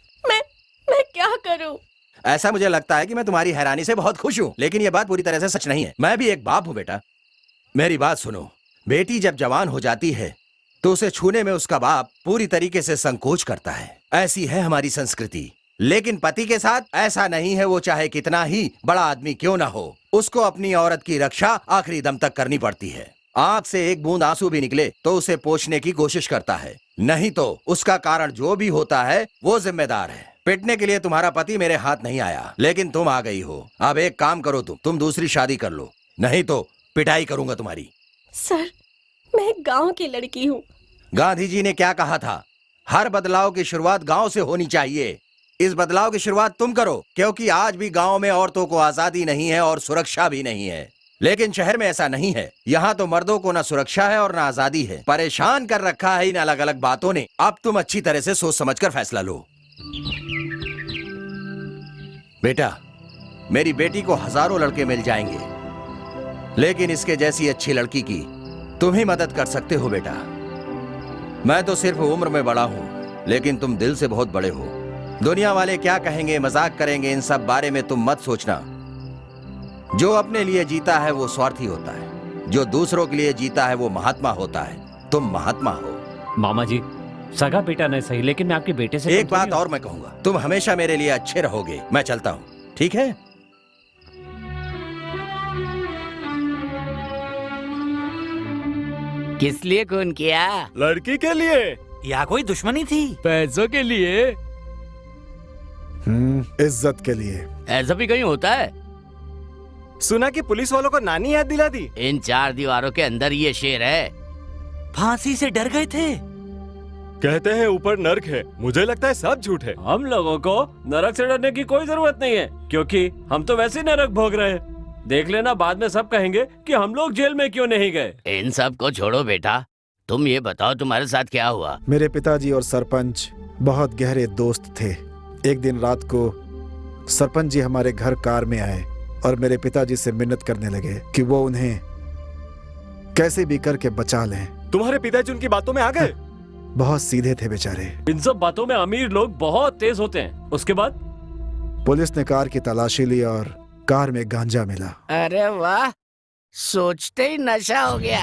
मैं क्या करूं? ऐसा मुझे लगता है कि मैं तुम्हारी हैरानी से बहुत खुश हूँ, लेकिन यह बात पूरी तरह से सच नहीं है। मैं भी एक बाप हूँ बेटा। मेरी बात सुनो। बेटी जब जवान हो जाती है तो उसे छूने में उसका बाप पूरी तरीके से संकोच करता है। ऐसी है हमारी संस्कृति। लेकिन पति के साथ ऐसा नहीं है। वो चाहे कितना ही बड़ा आदमी क्यों ना हो, उसको अपनी औरत की रक्षा आखिरी दम तक करनी पड़ती है। आंख से एक बूंद आंसू भी निकले तो उसे पोंछने की कोशिश करता है, नहीं तो उसका कारण जो भी होता है वो जिम्मेदार है। पिटने के लिए तुम्हारा पति मेरे हाथ नहीं आया, लेकिन तुम आ गई हो। अब एक काम करो, तुम दूसरी शादी कर लो, नहीं तो पिटाई करूंगा तुम्हारी। सर, मैं गांव की लड़की हूँ। गांधी जी ने क्या कहा था? हर बदलाव की शुरुआत गांव से होनी चाहिए। इस बदलाव की शुरुआत तुम करो, क्योंकि आज भी गांव में औरतों को आजादी नहीं है और सुरक्षा भी नहीं है। लेकिन शहर में ऐसा नहीं है। यहाँ तो मर्दों को ना सुरक्षा है और ना आजादी है। परेशान कर रखा है इन अलग अलग बातों ने। अब तुम अच्छी तरह से सोच समझकर फैसला लो। बेटा, मेरी बेटी को हजारों लड़के मिल जाएंगे, लेकिन इसके जैसी अच्छी लड़की की तुम ही मदद कर सकते हो बेटा। मैं तो सिर्फ उम्र में बड़ा हूं, लेकिन तुम दिल से बहुत बड़े हो। दुनिया वाले क्या कहेंगे, मजाक करेंगे, इन सब बारे में तुम मत सोचना। जो अपने लिए जीता है वो स्वार्थी होता है, जो दूसरों के लिए जीता है वो महात्मा होता है। तुम महात्मा हो। मामा जी, सगा बेटा नहीं सही, लेकिन मैं आपके बेटे से एक बात और मैं कहूंगा, तुम हमेशा मेरे लिए अच्छे रहोगे। मैं चलता हूँ, ठीक है? किस लिए खून किया? लड़की के लिए या कोई दुश्मनी थी? पैसों के लिए। इज्जत के लिए। ऐसा भी कहीं होता है? सुना कि पुलिस वालों को नानी याद दिला दी। इन चार दीवारों के अंदर ये शेर है। फांसी से डर गए थे। कहते हैं ऊपर नर्क है, मुझे लगता है सब झूठ है। हम लोगों को नरक से डरने की कोई जरूरत नहीं है, क्योंकि हम तो वैसे ही नरक भोग रहे हैं। देख लेना, बाद में सब कहेंगे कि हम लोग जेल में क्यों नहीं गए। इन सब को छोड़ो बेटा, तुम ये बताओ तुम्हारे साथ क्या हुआ? मेरे पिताजी और सरपंच बहुत गहरे दोस्त थे। एक दिन रात को सरपंच जी हमारे घर कार में आए और मेरे पिताजी से मिन्नत करने लगे कि वो उन्हें कैसे भी करके बचा लें। तुम्हारे पिताजी उनकी बातों में आ गए? बहुत सीधे थे बेचारे। इन सब बातों में अमीर लोग बहुत तेज होते हैं। उसके बाद पुलिस ने कार की तलाशी ली और कार में गांजा मिला। अरे वाह, सोचते ही नशा हो गया।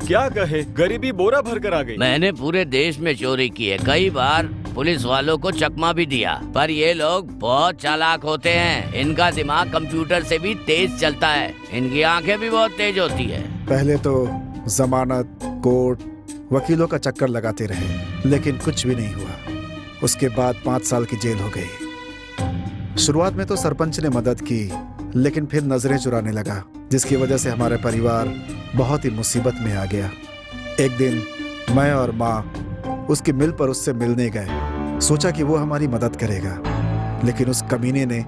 क्या कहे, गरीबी बोरा भर कर आ गई। मैंने पूरे देश में चोरी की है, कई बार पुलिस वालों को चकमा भी दिया, पर ये लोग बहुत चालाक होते हैं। इनका दिमाग कंप्यूटर से भी तेज चलता है, इनकी आंखें भी बहुत तेज होती है। पहले तो जमानत, कोर्ट, वकीलों का चक्कर लगाते रहे, लेकिन कुछ भी नहीं हुआ। उसके बाद 5 साल की जेल हो गई। शुरुआत में तो सरपंच ने मदद की, लेकिन फिर नजरें चुराने लगा, जिसकी वजह से हमारा परिवार बहुत ही मुसीबत में आ गया। एक दिन मैं और माँ उसकी मिल पर उससे मिलने गए। सोचा कि वो हमारी मदद करेगा, लेकिन उस कमीने ने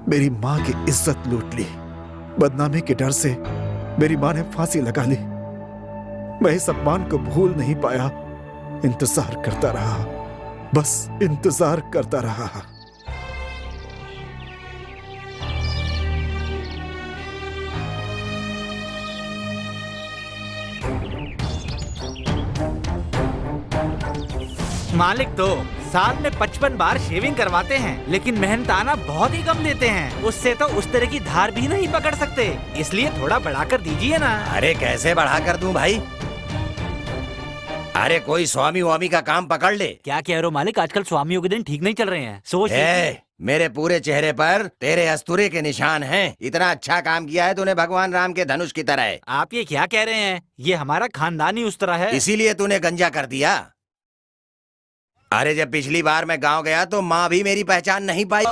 मेरी माँ की इज्जत लूट ली। बदनामी के डर से मेरी माँ ने फांसी लगा ली। मैं इस अपमान को भूल नहीं पाया। इंतजार करता रहा, बस इंतजार करता रहा। मालिक तो साल में 55 बार शेविंग करवाते हैं, लेकिन मेहनताना बहुत ही कम देते हैं। उससे तो उस तरह की धार भी नहीं पकड़ सकते, इसलिए थोड़ा बढ़ाकर दीजिए ना। अरे कैसे बढ़ा कर दूं भाई? अरे कोई स्वामी वामी का काम पकड़ ले। क्या कह रहे हो मालिक, आजकल स्वामियों के दिन ठीक नहीं चल रहे हैं। सोच मेरे पूरे चेहरे पर तेरे अस्तूरे के निशान हैं। इतना अच्छा काम किया है तूने भगवान राम के धनुष की तरह। आप ये क्या कह रहे हैं? ये हमारा खानदानी उस तरह है। इसीलिए तूने गंजा कर दिया। अरे जब पिछली बार मैं गांव गया तो माँ भी मेरी पहचान नहीं पाई।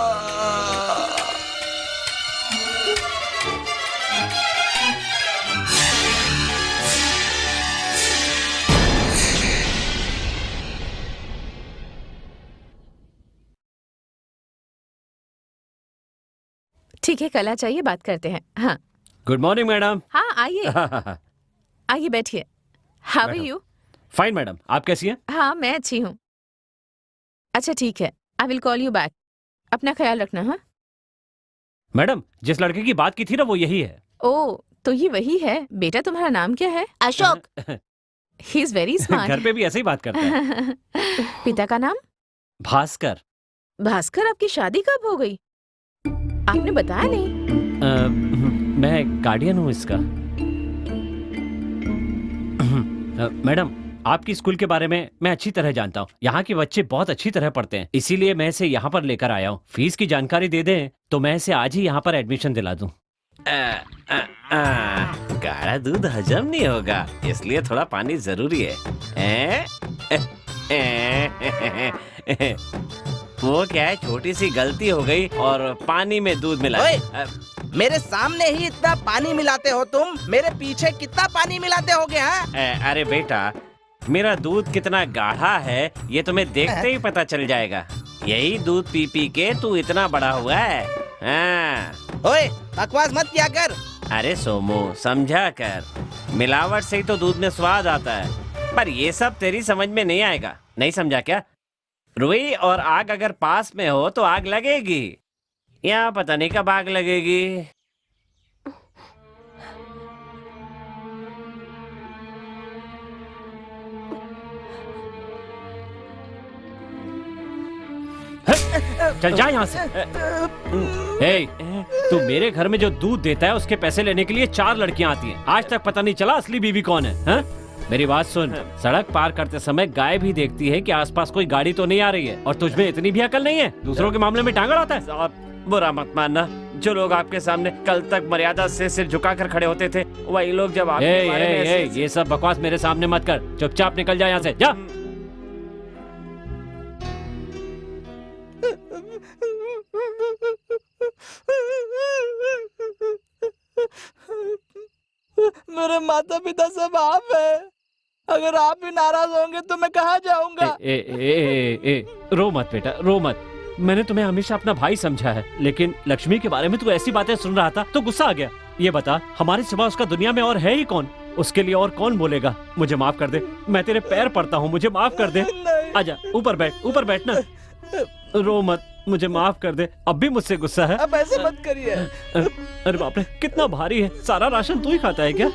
ठीक है, कल आ चाहिए, बात करते हैं। हाँ गुड मॉर्निंग मैडम। हाँ, आइए आइए, बैठिए। How are you? Fine madam, आप कैसी हैं? हाँ, मैं अच्छी हूँ। अच्छा ठीक है, I will call you back. अपना ख्याल रखना। हाँ मैडम, जिस लड़के की बात की थी ना वो यही है। ओ, तो ये वही है। बेटा तुम्हारा नाम क्या है? Ashok. He is very smart. घर पे भी ऐसे ही बात करता है। पिता का नाम? भास्कर। भास्कर, आपकी शादी कब हो गई? आपने बताया नहीं। मैं गार्डियन हूँ इसका। मैडम, आपकी स्कूल के बारे में मैं अच्छी तरह जानता हूँ। यहाँ के बच्चे बहुत अच्छी तरह पढ़ते हैं, इसीलिए मैं इसे यहाँ पर लेकर आया हूँ। फीस की जानकारी दे दें तो मैं इसे आज ही यहाँ पर एडमिशन दिला दूँ। गाढ़ा दूध हजम नहीं होगा, इसलिए थोड़ा पानी जरूरी है। वो क्या है, छोटी सी गलती हो गई और पानी में दूध मिला। मेरे सामने ही इतना पानी मिलाते हो तुम, मेरे पीछे कितना पानी मिलाते होगे? हाँ? अरे बेटा, मेरा दूध कितना गाढ़ा है ये तुम्हें देखते ही पता चल जाएगा। यही दूध पी पी के तू इतना बड़ा हुआ है। हाँ। ओए, बकवास मत किया कर। अरे सोमू, समझा कर, मिलावट से ही तो दूध में स्वाद आता है, पर ये सब तेरी समझ में नहीं आएगा। नहीं समझा क्या? रुई और आग अगर पास में हो तो आग लगेगी। यहाँ पता नहीं कब आग लगेगी। चल जा यहाँ से। ए, तू मेरे घर में जो दूध देता है उसके पैसे लेने के लिए 4 लड़कियां आती हैं। आज तक पता नहीं चला असली बीवी कौन है, हा? मेरी बात सुन, सड़क पार करते समय गाय भी देखती है कि आसपास कोई गाड़ी तो नहीं आ रही है, और तुझमें इतनी भी अकल नहीं है दूसरों के मामले में टांग अड़ाता है। आप बुरा मत मानना, जो लोग आपके सामने कल तक मर्यादा से सिर झुकाकर खड़े होते थे, वही लोग जब आपके बारे में ऐसे- ये सब बकवास मेरे सामने मत कर, चुपचाप निकल जा यहाँ से, जा। मेरे माता पिता सब आप है, अगर आप भी नाराज होंगे तो मैं कहाँ जाऊंगा? रो मत बेटा, रो मत। मैंने तुम्हें हमेशा अपना भाई समझा है, लेकिन लक्ष्मी के बारे में तू ऐसी बातें सुन रहा था तो गुस्सा आ गया। ये बता, हमारे सिवा उसका दुनिया में और है ही कौन? उसके लिए और कौन बोलेगा? मुझे माफ कर दे, मैं तेरे पैर पड़ता हूँ, मुझे माफ कर दे। आजा, ऊपर बैठ ना। रो मत, मुझे माफ कर दे, अब भी मुझसे गुस्सा है? अब ऐसे मत करिए। अरे बाप रे, कितना भारी है, सारा राशन तू ही खाता है क्या?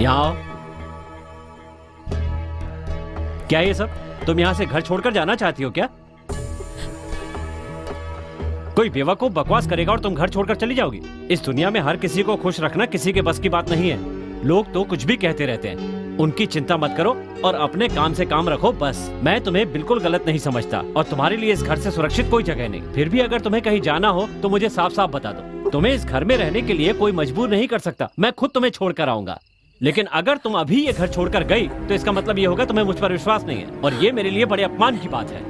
यहाँ आओ। क्या ये सब? तुम यहाँ से घर छोड़कर जाना चाहती हो क्या? कोई बेवकूफ बकवास करेगा और तुम घर छोड़कर चली जाओगी? इस दुनिया में हर किसी को खुश रखना किसी के बस की बात नहीं है। लोग तो कुछ भी कहते रहते हैं, उनकी चिंता मत करो और अपने काम से काम रखो बस। मैं तुम्हें बिल्कुल गलत नहीं समझता और तुम्हारे लिए इस घर से सुरक्षित कोई जगह नहीं। फिर भी अगर तुम्हें कहीं जाना हो तो मुझे साफ साफ बता दो। तुम्हें इस घर में रहने के लिए कोई मजबूर नहीं कर सकता, मैं खुद तुम्हें छोड़ कर आऊंगा। लेकिन अगर तुम अभी ये घर छोड़कर गई तो इसका मतलब ये होगा तुम्हें मुझ पर विश्वास नहीं है, और ये मेरे लिए बड़े अपमान की बात है।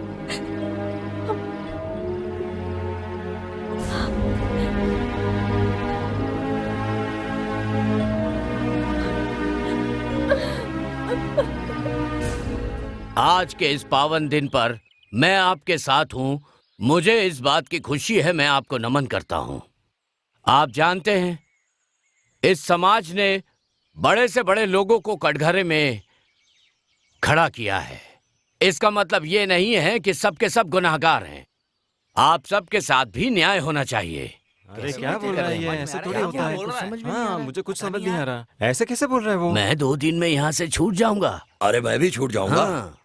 आज के इस पावन दिन पर मैं आपके साथ हूं, मुझे इस बात की खुशी है, मैं आपको नमन करता हूं। आप जानते हैं, इस समाज ने बड़े से बड़े लोगों को कटघरे में खड़ा किया है। इसका मतलब ये नहीं है कि सबके सब गुनाहगार हैं। आप सबके साथ भी न्याय होना चाहिए। अरे क्या बोल रहा है ये? ऐसे थोड़ी होता है। हाँ, मुझे कुछ समझ नहीं आ रहा, ऐसे कैसे बोल रहा है वो? मैं 2 दिन में यहाँ से छूट जाऊंगा। अरे मैं भी छूट जाऊंगा। हाँ,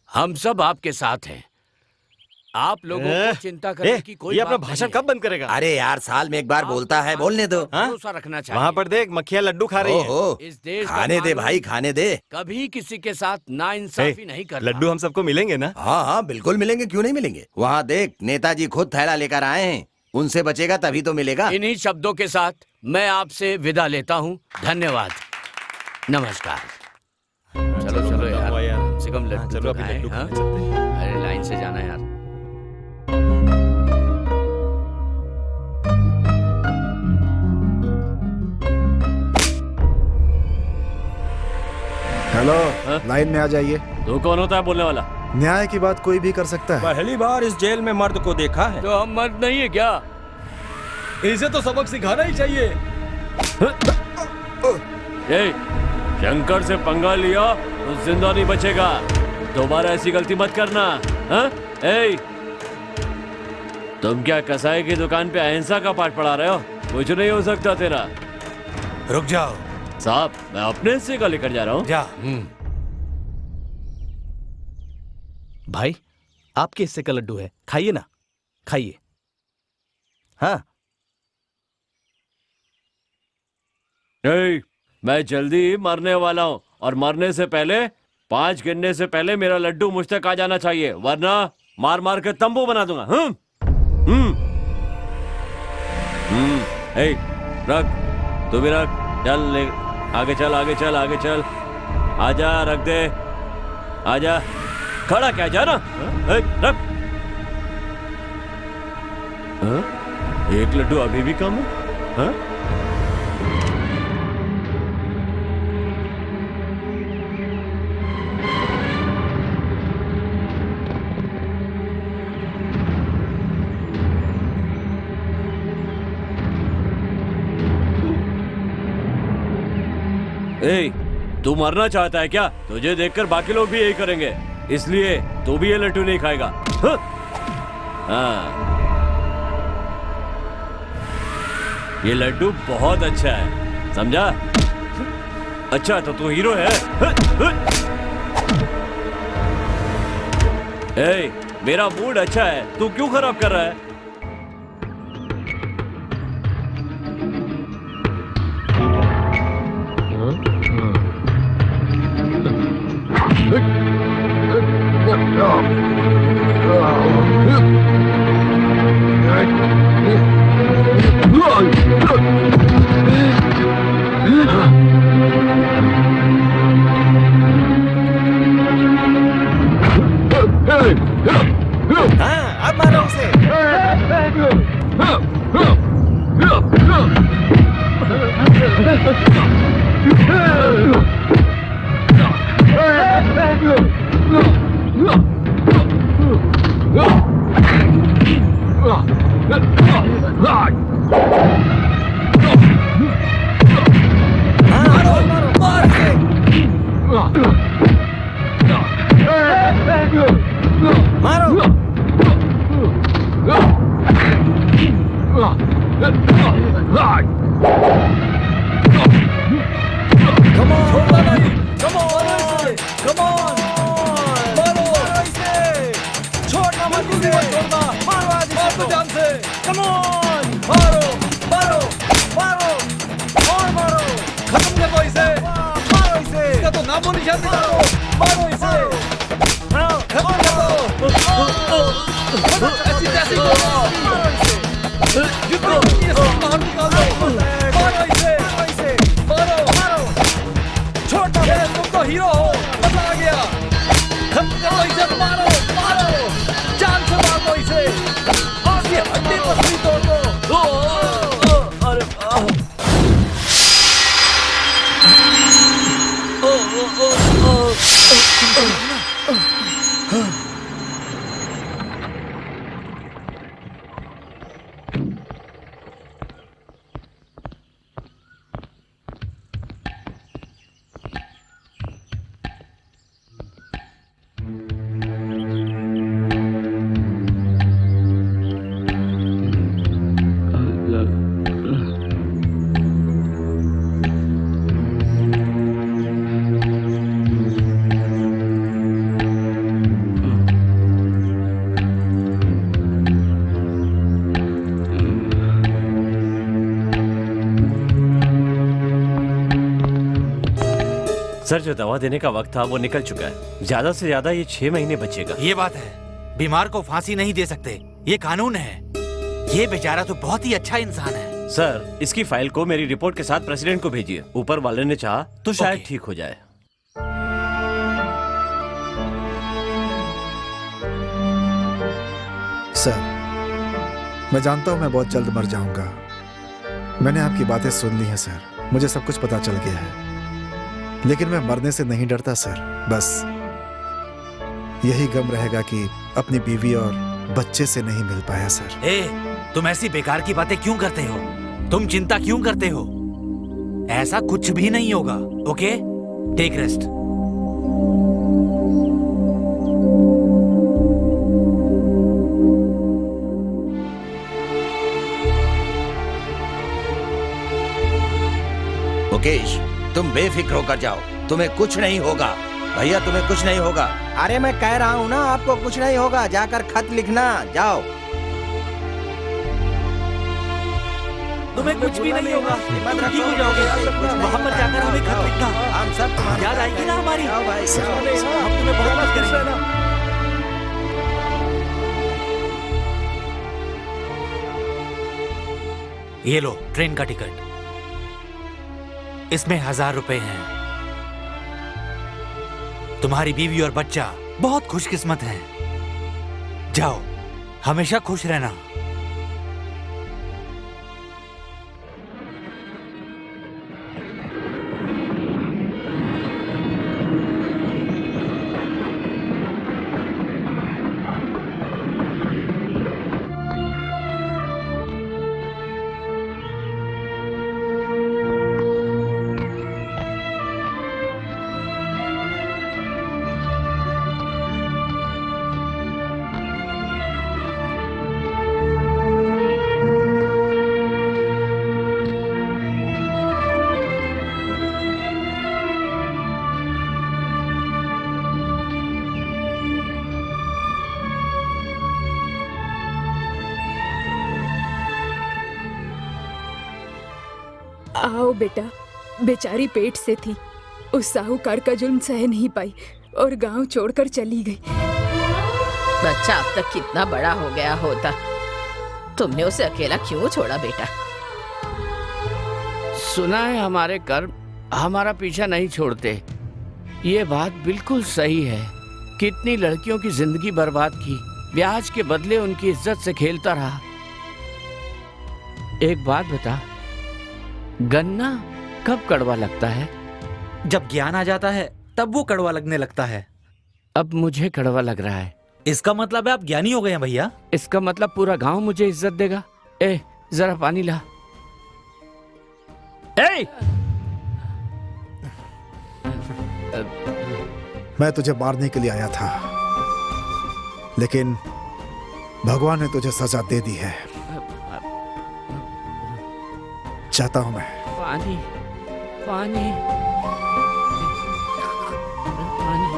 हम सब आपके साथ हैं। आप लोगों को चिंता करने की कोई ये अपना बात भाषण नहीं कब बंद करेगा? अरे यार, साल में एक बार बोलता है, बोलने दो। भरोसा रखना चाहिए। वहाँ पर देख, मक्खियाँ लड्डू खा रही है। ओहो, इस देश का खाने दे कानून भाई, खाने दे। कभी किसी के साथ नाइंसाफी नहीं करता। लड्डू हम सबको मिलेंगे ना? हाँ हाँ, बिल्कुल मिलेंगे, क्यों नहीं मिलेंगे। वहाँ देख, नेताजी खुद थैला लेकर आए हैं, उनसे बचेगा तभी तो मिलेगा। इन्हीं शब्दों के साथ मैं आपसे विदा लेता हूँ। धन्यवाद, नमस्कार। चलो चलो यार, कम से कम लड्डू चलो तो अभी खाएं, लड्डू हाँ? खाने चलते हैं। अरे लाइन से जाना यार। हेलो, लाइन में आ जाइए। तू कौन होता है बोलने वाला? न्याय की बात कोई भी कर सकता है। पहली बार इस जेल में मर्द को देखा है। तो हम मर्द नहीं है क्या? इसे तो सबक सिखाना ही चाहिए। ए, शंकर से पंगा लिया तो जिंदा नहीं बचेगा। दोबारा ऐसी गलती मत करना। हाँ? ए, तुम क्या कसाई की दुकान पे अहिंसा का पाठ पढ़ा रहे हो? कुछ नहीं हो सकता तेरा। रुक जाओ साहब, मैं अपने हिस्से का लेकर जा रहा हूँ। जा। भाई, आपके हिस्से का लड्डू है, खाइए ना, खाइए। हाँ। ए, मैं जल्दी ही मरने वाला हूँ और मरने से पहले 5 गिनने से पहले मेरा लड्डू मुझ तक आ जाना चाहिए, वरना मार मार के तंबू बना दूंगा। ए, रख, तू भी रख। चल ले, आगे चल, आगे चल, आगे चल। आजा, रख दे, आजा। खड़ा क्या, जा ना। रख। एक लड्डू अभी भी कम है। हाँ? ए, तू मरना चाहता है क्या? तुझे देखकर बाकी लोग भी यही करेंगे, इसलिए तू भी ये लड्डू नहीं खाएगा। हाँ, ये लड्डू बहुत अच्छा है, समझा? अच्छा तो तू हीरो है। ए, मेरा मूड अच्छा है, तू क्यों खराब कर रहा है? हाँ, अब मारो उसे। सर, जो दवा देने का वक्त था वो निकल चुका है। ज्यादा से ज्यादा ये 6 महीने बचेगा। ये बात है, बीमार को फांसी नहीं दे सकते, ये कानून है। ये बेचारा तो बहुत ही अच्छा इंसान है। सर, इसकी फाइल को मेरी रिपोर्ट के साथ प्रेसिडेंट को भेजिए। ऊपर वाले ने चाहा तो शायद ठीक हो जाए। सर, मैं जानता हूं मैं बहुत जल्द मर जाऊंगा। मैंने आपकी बातें सुन ली हैं सर, मुझे सब कुछ पता चल गया है। लेकिन मैं मरने से नहीं डरता सर, बस यही गम रहेगा कि अपनी बीवी और बच्चे से नहीं मिल पाया सर। ए, तुम ऐसी बेकार की बातें क्यों करते हो? तुम चिंता क्यों करते हो? ऐसा कुछ भी नहीं होगा। Okay, take rest. मुकेश, तुम बेफिक्र होकर जाओ, तुम्हें कुछ नहीं होगा। भैया, तुम्हें कुछ नहीं होगा। अरे मैं कह रहा हूँ ना, आपको कुछ नहीं होगा। जाकर खत लिखना, जाओ। तुम्हें कुछ भी नहीं होगा, तुम ठीक हो जाओगे। वहाँ पर जाकर हमें खत लिखना, हम सब याद आएगी ना हमारी। भाई, हम तुम्हें बहुत मदद करेंगे। ये लो ट्रेन का टिकट, इसमें 1000 रुपए हैं। तुम्हारी बीवी और बच्चा बहुत खुशकिस्मत हैं। जाओ, हमेशा खुश रहना। आओ बेटा, बेचारी पेट से थी, उस साहूकार का जुल्म सह नहीं पाई और गांव छोड़कर चली गई। बच्चा अब तक कितना बड़ा हो गया होता, तुमने उसे अकेला क्यों छोड़ा बेटा? सुना है हमारे कर्म हमारा पीछा नहीं छोड़ते। ये बात बिल्कुल सही है। कितनी लड़कियों की जिंदगी बर्बाद की, ब्याज के बदले उनकी इज्जत से खेलता रहा। एक बात बता, गन्ना कब कड़वा लगता है? जब ज्ञान आ जाता है तब वो कड़वा लगने लगता है। अब मुझे कड़वा लग रहा है। इसका मतलब है आप ज्ञानी हो गए हैं भैया। इसका मतलब पूरा गांव मुझे इज्जत देगा। ए, जरा पानी ला। ए! मैं तुझे मारने के लिए आया था, लेकिन भगवान ने तुझे सजा दे दी है। चाहता हूं मैं। पानी, पानी, पानी।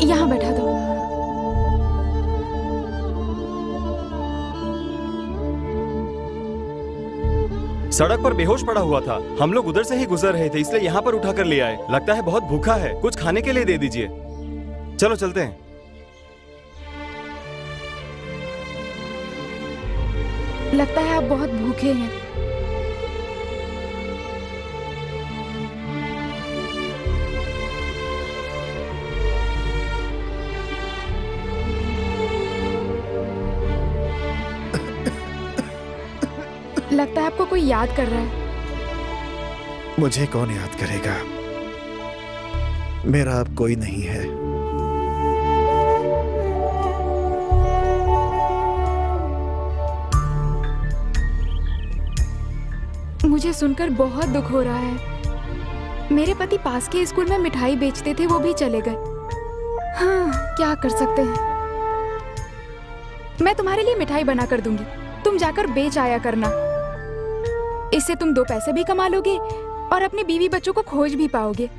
यहाँ बैठा दो। सड़क पर बेहोश पड़ा हुआ था। हम लोग उधर से ही गुजर रहे थे, इसलिए यहाँ पर उठा कर ले आए। लगता है बहुत भूखा है, कुछ खाने के लिए दे दीजिए। चलो चलते हैं। लगता है आप बहुत भूखे हैं। लगता है आपको कोई याद कर रहा है। मुझे कौन याद करेगा? मेरा अब कोई नहीं है। मुझे सुनकर बहुत दुख हो रहा है। मेरे पति पास के स्कूल में मिठाई बेचते थे, वो भी चले गए। हाँ, क्या कर सकते हैं। मैं तुम्हारे लिए मिठाई बना कर दूंगी, तुम जाकर बेच आया करना। इससे तुम 2 पैसे भी कमा लोगे और अपने बीवी बच्चों को खोज भी पाओगे।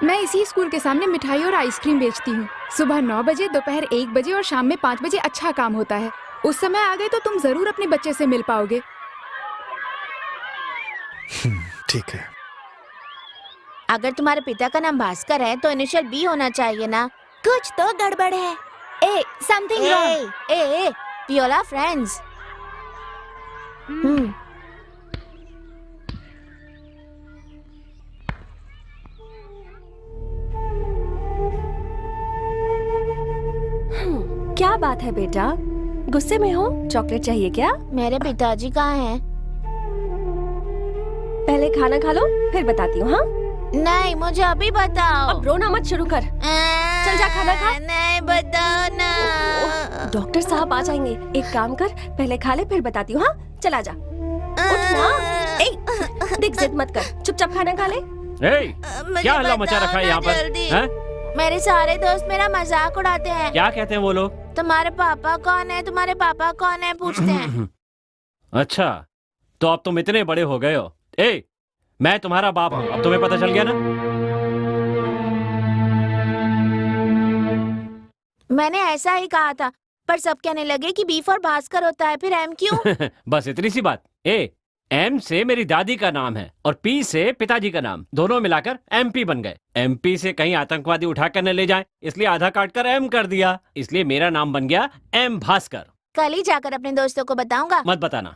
मैं इसी स्कूल के सामने मिठाई और आइसक्रीम बेचती हूँ। सुबह 9 बजे, दोपहर 1 बजे और शाम में 5 बजे अच्छा काम होता है। उस समय आ गए तो तुम जरूर अपने बच्चे से मिल पाओगे। ठीक है। अगर तुम्हारे पिता का नाम भास्कर है तो इनिशियल बी होना चाहिए ना। कुछ तो गड़बड़ है। ए, समथिंग रॉन्ग। ए, पियोला फ्रेंड्स। क्या बात है बेटा, गुस्से में हो? चॉकलेट चाहिए क्या? मेरे पिताजी कहाँ हैं? पहले खाना खा लो, फिर बताती हूँ। हाँ, नहीं, मुझे अभी बताओ। अब रोना मत शुरू कर। चल जा खाना खा। नहीं, बताओ ना। डॉक्टर साहब आ जाएंगे। एक काम कर, पहले खा ले फिर बताती हूँ। हाँ, चला जा। उठ ना। ए, देख, जिद मत कर, चुपचाप खाना खा ले। ए, क्या हल्ला मचा रखा है यहाँ पर? हैं? मेरे सारे दोस्त मेरा मजाक उड़ाते हैं। क्या कहते हैं वो लोग? तुम्हारे पापा कौन है, तुम्हारे पापा कौन है पूछते हैं। अच्छा, तो अब तुम इतने बड़े हो गए हो। ए, मैं तुम्हारा बाप हूँ, अब तुम्हें पता चल गया ना? मैंने ऐसा ही कहा था, पर सब कहने लगे कि बी फॉर भास्कर होता है, फिर एम क्यों? बस इतनी सी बात। ए, एम से मेरी दादी का नाम है और पी से पिताजी का नाम, दोनों मिलाकर एमपी बन गए। एमपी से कहीं आतंकवादी उठाकर न ले जाएं, इसलिए आधा काट कर एम कर दिया, इसलिए मेरा नाम बन गया एम भास्कर। कल ही जाकर अपने दोस्तों को बताऊंगा। मत बताना,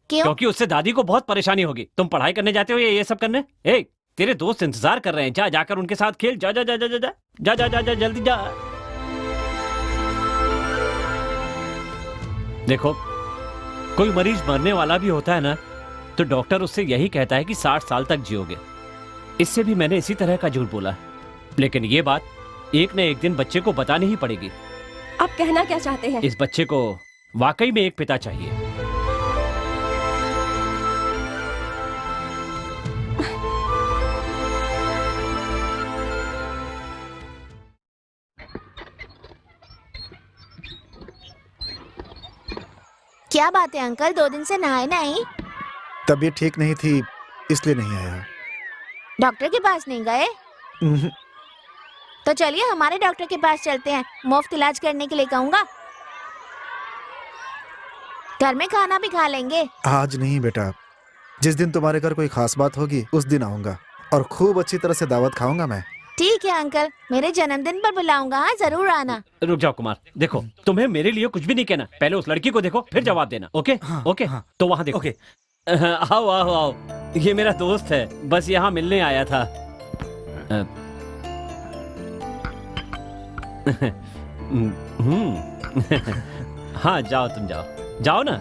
क्यों? क्योंकि उससे दादी को बहुत परेशानी होगी। तुम पढ़ाई करने जाते हो या ये सब करने? ए, तेरे दोस्त इंतजार कर रहे हैं, जा जाकर उनके साथ खेल। जा जा जा जा जा जा जा जा जा जा जल्दी जा। देखो, कोई मरीज मरने वाला भी होता है ना, तो डॉक्टर उससे यही कहता है कि 60 साल तक जियोगे। इससे भी मैंने इसी तरह का झूठ बोला, लेकिन ये बात एक न एक दिन बच्चे को बतानी ही पड़ेगी। आप कहना क्या चाहते हैं? इस बच्चे को वाकई में एक पिता चाहिए। क्या बात है अंकल, 2 दिन से नहाए नहीं? तबीयत ठीक नहीं थी इसलिए नहीं आया। डॉक्टर के पास नहीं गए? उहुं। तो चलिए हमारे डॉक्टर के पास चलते हैं, मुफ्त इलाज करने के लिए कहूँगा। घर में खाना भी खा लेंगे। आज नहीं बेटा, जिस दिन तुम्हारे घर कोई खास बात होगी उस दिन आऊंगा और खूब अच्छी तरह से दावत खाऊंगा मैं। ठीक है अंकल, मेरे जन्मदिन पर बुलाऊंगा, हाँ जरूर आना। रुक जाओ कुमार, देखो तुम्हें मेरे लिए कुछ भी नहीं कहना, पहले उस लड़की को देखो फिर जवाब देना। ओके? हाँ, ओके? हाँ। तो वहाँ देखो। ओके। आओ आओ आओ, ये मेरा दोस्त है, बस यहाँ मिलने आया था। हाँ जाओ, तुम जाओ, जाओ ना।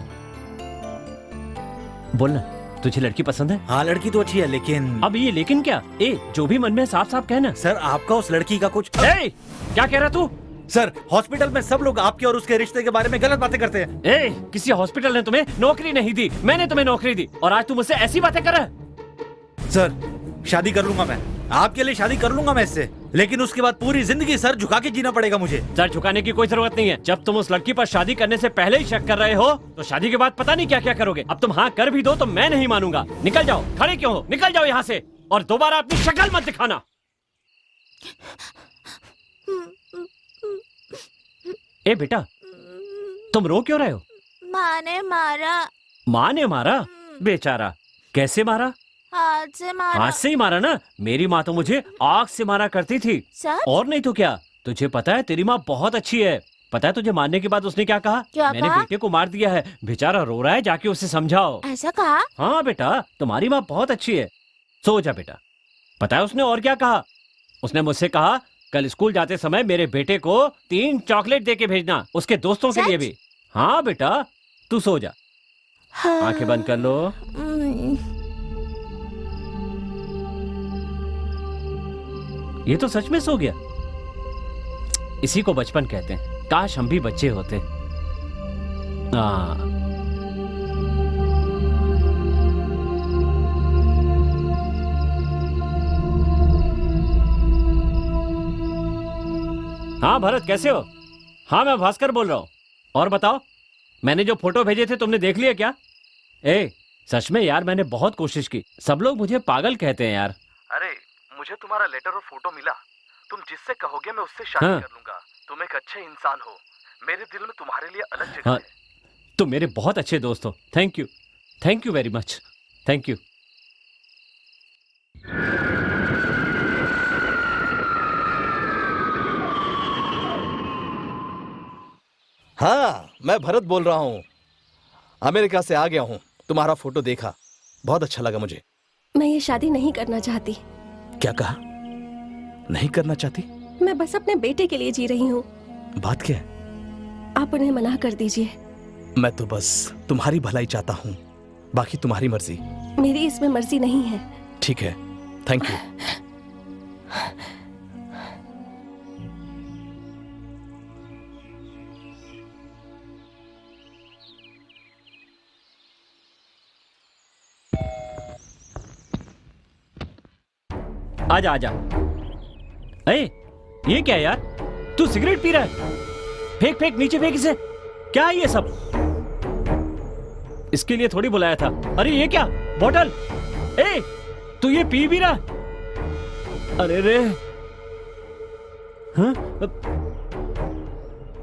बोलना, तुझे लड़की पसंद है? हाँ लड़की तो अच्छी है, लेकिन अब ये लेकिन क्या? ए, जो भी मन में साफ साफ कहना। सर आपका उस लड़की का कुछ क्या कह रहा तू? सर हॉस्पिटल में सब लोग आपके और उसके रिश्ते के बारे में गलत बातें करते हैं। ए, किसी हॉस्पिटल ने तुम्हें नौकरी नहीं दी, मैंने तुम्हें नौकरी दी और आज तुम मुझसे ऐसी बातें कर रहा है? सर शादी कर लूंगा मैं, आपके लिए शादी कर लूंगा मैं इससे, लेकिन उसके बाद पूरी जिंदगी सर झुका के जीना पड़ेगा मुझे। सर झुकाने की कोई जरूरत नहीं है। जब तुम उस लड़की पर शादी करने से पहले ही शक कर रहे हो, तो शादी के बाद पता नहीं क्या क्या करोगे। अब तुम हाँ कर भी दो तो मैं नहीं मानूंगा। निकल जाओ, खड़े क्यों हो? निकल जाओ यहाँ से और दोबारा अपनी शक्ल मत दिखाना। ए बेटा, तुम रो क्यों रहे हो? माँ ने मारा। माँ ने मारा? बेचारा, कैसे मारा? हाथ से मारा। हाथ से ही मारा ना? मेरी माँ तो मुझे आग से मारा करती थी। सच? और नहीं तो क्या। तुझे पता है तेरी माँ बहुत अच्छी है। पता है तुझे मारने के बाद उसने क्या कहा? क्या मैंने कहा? बेटे को मार दिया है, बेचारा रो रहा है, जाके उसे समझाओ। ऐसा कहा? हाँ बेटा, तुम्हारी माँ बहुत अच्छी है। सो जा बेटा। पता है उसने और क्या कहा? उसने मुझसे कहा कल स्कूल जाते समय मेरे बेटे को 3 चॉकलेट दे के भेजना, उसके दोस्तों के लिए भी। हाँ बेटा, तू सो जा। हाँ। आंखें बंद कर लो। ये तो सच में सो गया। इसी को बचपन कहते हैं। काश हम भी बच्चे होते। हाँ भरत, कैसे हो? हाँ मैं भास्कर बोल रहा हूँ। और बताओ, मैंने जो फोटो भेजे थे तुमने देख लिया क्या? ए, सच में यार मैंने बहुत कोशिश की। सब लोग मुझे पागल कहते हैं यार। अरे मुझे तुम्हारा लेटर और फोटो मिला। तुम जिससे कहोगे मैं उससे शादी कर लूंगा। तुम एक अच्छे इंसान हो, मेरे दिल में तुम्हारे लिए अलग जगह है। तुम मेरे बहुत अच्छे दोस्त हो। Thank you very much. Thank you. हाँ मैं भरत बोल रहा हूँ, अमेरिका से आ गया हूँ। तुम्हारा फोटो देखा, बहुत अच्छा लगा मुझे। मैं ये शादी नहीं करना चाहती। क्या कहा? नहीं करना चाहती? मैं बस अपने बेटे के लिए जी रही हूँ। बात क्या है? आप उन्हें मना कर दीजिए। मैं तो बस तुम्हारी भलाई चाहता हूँ, बाकी तुम्हारी मर्जी। मेरी इसमें मर्जी नहीं है। ठीक है, थैंक यू। आजा आजा। ए, ये क्या यार? तू सिगरेट पी रहा है? फेंक फेंक, नीचे फेंक इसे। क्या है ये सब? इसके लिए थोड़ी बुलाया था। अरे ये क्या? बोतल? ए, तू ये पी भी रहा? अरे रे। हाँ?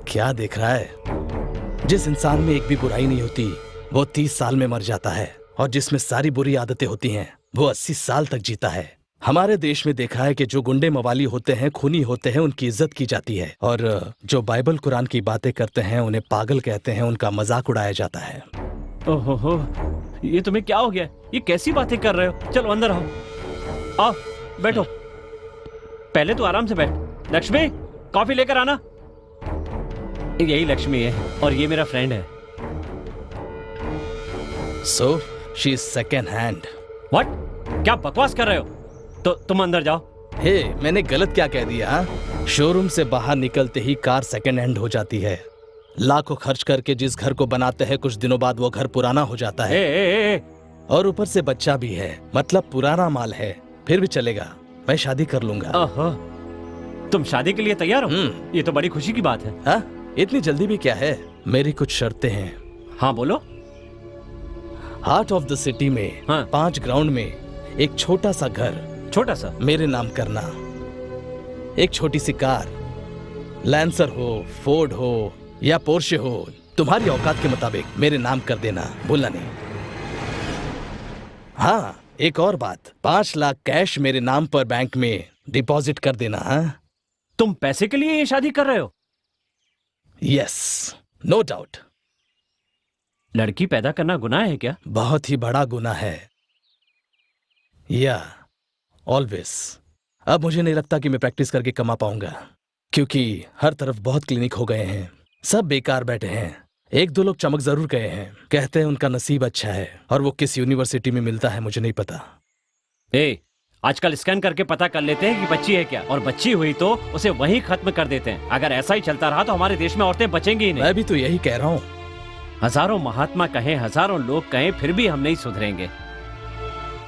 क्या देख रहा है? जिस इंसान में एक भी बुराई नहीं होती वो 30 साल में मर जाता है, और जिसमें सारी बुरी आदतें होती हैं वो 80 साल तक जीता है। हमारे देश में देखा है कि जो गुंडे मवाली होते हैं, खूनी होते हैं, उनकी इज्जत की जाती है, और जो बाइबल कुरान की बातें करते हैं उन्हें पागल कहते हैं, उनका मजाक उड़ाया जाता है। ओहो हो, ये तुम्हें क्या हो गया? ये कैसी बातें कर रहे हो? चलो अंदर आओ, आओ बैठो। पहले तू आराम से बैठ। लक्ष्मी, कॉफी लेकर आना। यही लक्ष्मी है और ये मेरा फ्रेंड है। So she is second hand. What? क्या बकवास कर रहे हो? तो तुम अंदर जाओ। हे, मैंने गलत क्या कह दिया? हाँ? शोरूम से बाहर निकलते ही कार सेकंड हैंड हो जाती है। लाखों खर्च करके जिस घर को बनाते हैं कुछ दिनों बाद वो घर पुराना हो जाता है। और ऊपर से बच्चा भी है, मतलब पुराना माल है। फिर भी चलेगा, मैं शादी कर लूंगा। ओहो, तुम शादी के लिए तैयार हो? ये तो बड़ी खुशी की बात है। हाँ, इतनी जल्दी भी क्या है? मेरी कुछ शर्तें हैं। हाँ बोलो। हार्ट ऑफ द सिटी में 5 ग्राउंड में एक छोटा सा घर, छोटा सा, मेरे नाम करना। एक छोटी सी कार, लैंसर हो, फोर्ड हो या पोर्शे हो, तुम्हारी औकात के मुताबिक मेरे नाम कर देना, भूलना नहीं। हाँ, एक और बात, 5 लाख कैश मेरे नाम पर बैंक में डिपॉजिट कर देना। हाँ? तुम पैसे के लिए ये शादी कर रहे हो? Yes, no doubt. लड़की पैदा करना गुनाह है क्या? बहुत ही बड़ा गुनाह है। या ऑलवेज। अब मुझे नहीं लगता कि मैं प्रैक्टिस करके कमा पाऊंगा, क्योंकि हर तरफ बहुत क्लिनिक हो गए हैं, सब बेकार बैठे हैं। 1-2 लोग चमक जरूर गए हैं, कहते हैं उनका नसीब अच्छा है, और वो किस यूनिवर्सिटी में मिलता है मुझे नहीं पता। आजकल स्कैन करके पता कर लेते हैं कि बच्ची है क्या, और बच्ची हुई तो उसे वहीं खत्म कर देते हैं। अगर ऐसा ही चलता रहा तो हमारे देश में औरतें बचेंगी ही नहीं। मैं भी तो यही कह रहा हूँ। हजारों महात्मा कहें, हजारों लोग कहें, फिर भी हम नहीं सुधरेंगे।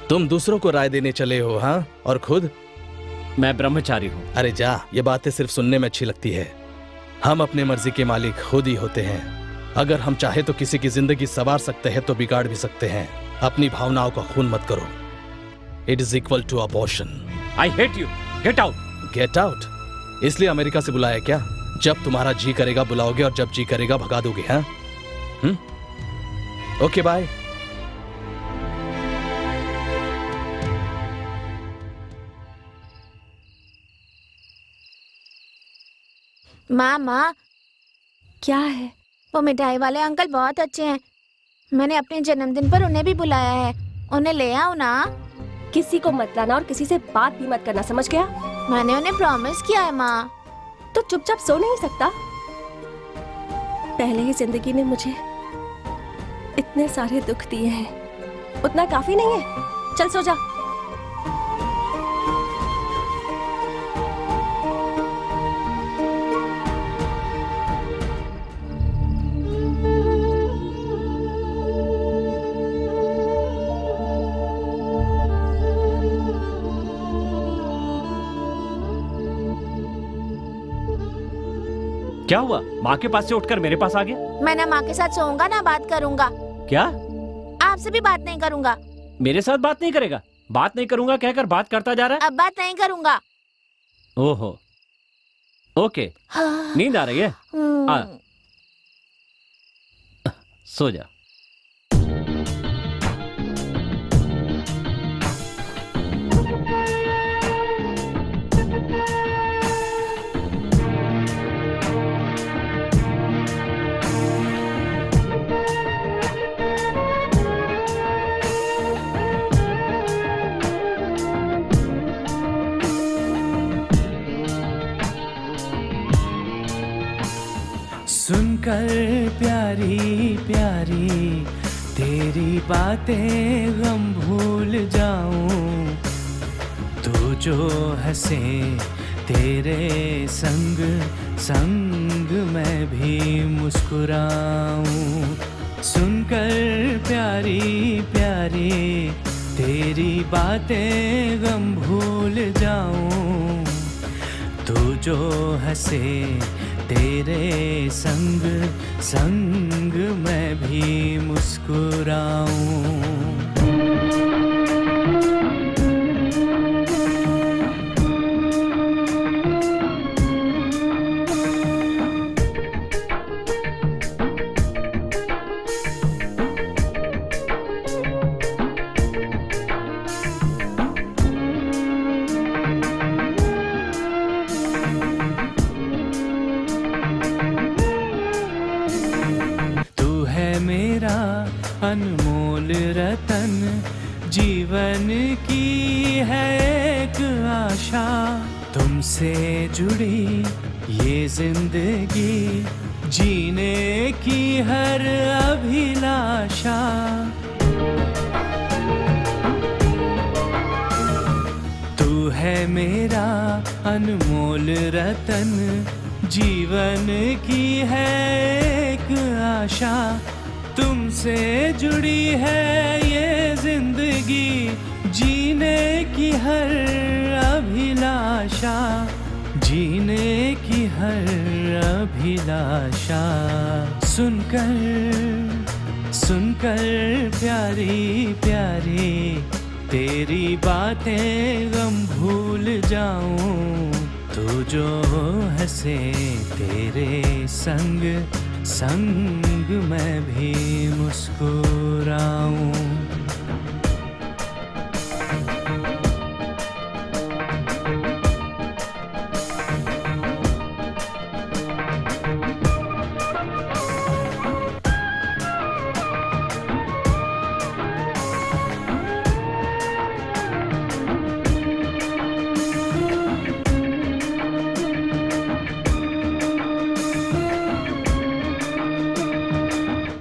तुम दूसरों को राय देने चले हो, हाँ? और खुद? मैं ब्रह्मचारी हूँ। अरे जा, ये बातें सिर्फ सुनने में अच्छी लगती है। हम अपने मर्जी के मालिक खुद ही होते हैं। अगर हम चाहे तो किसी की जिंदगी संवार सकते हैं तो बिगाड़ भी सकते हैं। अपनी भावनाओं का खून मत करो। It is equal to abortion. I hate you. Get out. Get out? इसलिए अमेरिका से बुलाया क्या? जब तुम्हारा जी करेगा बुलाओगे और जब जी करेगा भगा दोगे, हाँ? Okay, bye. माँ, क्या है? वो मिठाई वाले अंकल बहुत अच्छे हैं। मैंने अपने जन्मदिन पर उन्हें भी बुलाया है। उन्हें ले आओ ना। किसी को मत लाना और किसी से बात भी मत करना, समझ गया? मैंने उन्हें प्रॉमिस किया है माँ। तो चुपचाप सो नहीं सकता? पहले ही जिंदगी ने मुझे इतने सारे दुख दिए हैं, उतना काफी नहीं है? चल सो जा। क्या हुआ? माँ के पास से उठकर मेरे पास आ गया? मैं ना माँ के साथ सोऊंगा ना बात करूंगा। क्या? आपसे भी बात नहीं करूंगा। मेरे साथ बात नहीं करेगा? बात नहीं करूंगा कहकर बात करता जा रहा है। अब बात नहीं करूंगा। ओहो, ओके। नींद आ रही है? सो जा। सुनकर प्यारी प्यारी तेरी बातें गम भूल जाऊं, तू जो हंसे तेरे संग संग मैं भी मुस्कुराऊं। सुनकर प्यारी प्यारी तेरी बातें गम भूल जाऊं, तू जो हंसे तेरे संग संग मैं भी मुस्कुराऊं। अनमोल रतन जीवन की है एक आशा, तुमसे जुड़ी ये जिंदगी जीने की हर अभिलाषा। तू है मेरा अनमोल रतन जीवन की है एक आशा, तुमसे जुड़ी है ये जिंदगी जीने की हर अभिलाषा, जीने की हर अभिलाषा। सुनकर सुनकर प्यारी प्यारी तेरी बातें गम भूल जाऊं, तू जो हंसे तेरे संग संग मैं भी मुस्कुराऊं।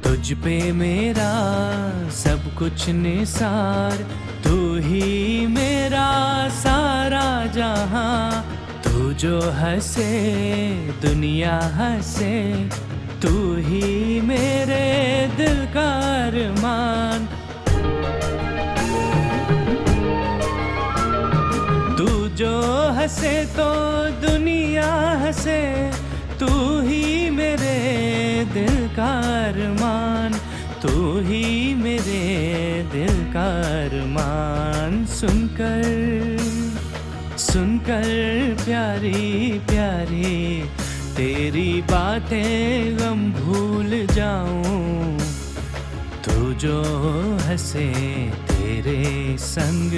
तुझ पे मेरा सब कुछ निसार, तू ही मेरा सारा जहां, तू जो हंसे दुनिया हंसे, तू ही मेरे दिल का अरमान। तू जो हंसे तो दुनिया हंसे, तू ही मेरे दिल का अरमान, तू ही मेरे दिल का अरमान। सुनकर सुनकर प्यारी प्यारी तेरी बातें गम भूल जाऊं, तू जो हंसे तेरे संग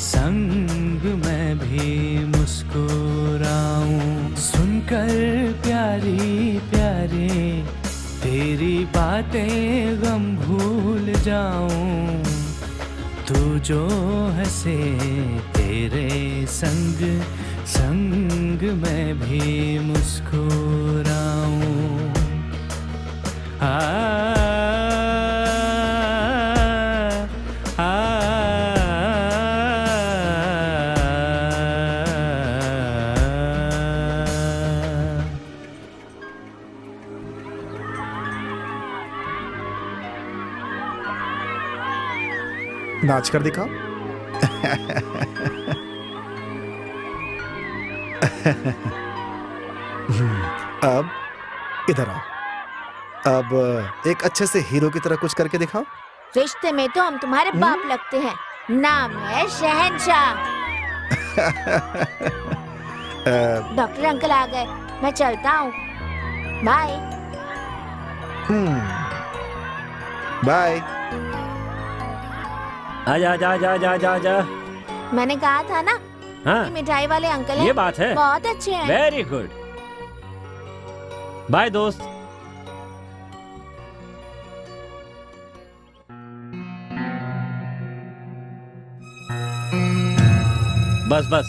संग मैं भी मुस्कुराऊं। सुनकर प्यारी प्यारी तेरी बातें गम भूल जाऊं, तू जो हंसे तेरे संग संग मैं भी मुस्कुराऊं। नाच कर दिखाओ। अब इधर आओ। अब एक अच्छे से हीरो की तरह कुछ करके दिखाओ। रिश्ते में तो हम तुम्हारे बाप लगते हैं, नाम है शहंशाह। डॉक्टर अंकल आ गए, मैं चलता हूँ। बाय। बाय। आजा आजा आजा आजा आजा आजा। मैंने कहा था ना, हाँ, ये मिठाई वाले अंकल हैं, ये बात है, बहुत अच्छे हैं। Very good. बाय दोस्त। बस बस।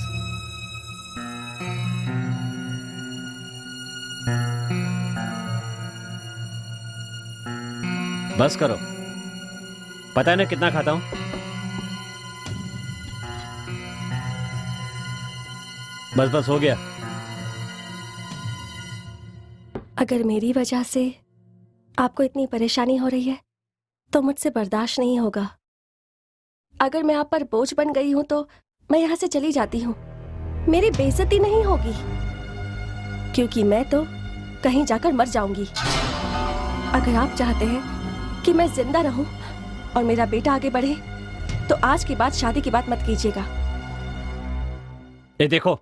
बस करो, पता है ना कितना खाता हूं। बस बस हो गया। अगर मेरी वजह से आपको इतनी परेशानी हो रही है तो मुझसे बर्दाश्त नहीं होगा। अगर मैं आप पर बोझ बन गई हूं तो मैं यहां से चली जाती हूं। मेरी बेइज्जती नहीं होगी, क्योंकि मैं तो कहीं जाकर मर जाऊंगी। अगर आप चाहते हैं कि मैं जिंदा रहूं और मेरा बेटा आगे बढ़े तो आज के बाद शादी की बात मत कीजिएगा। ये देखो,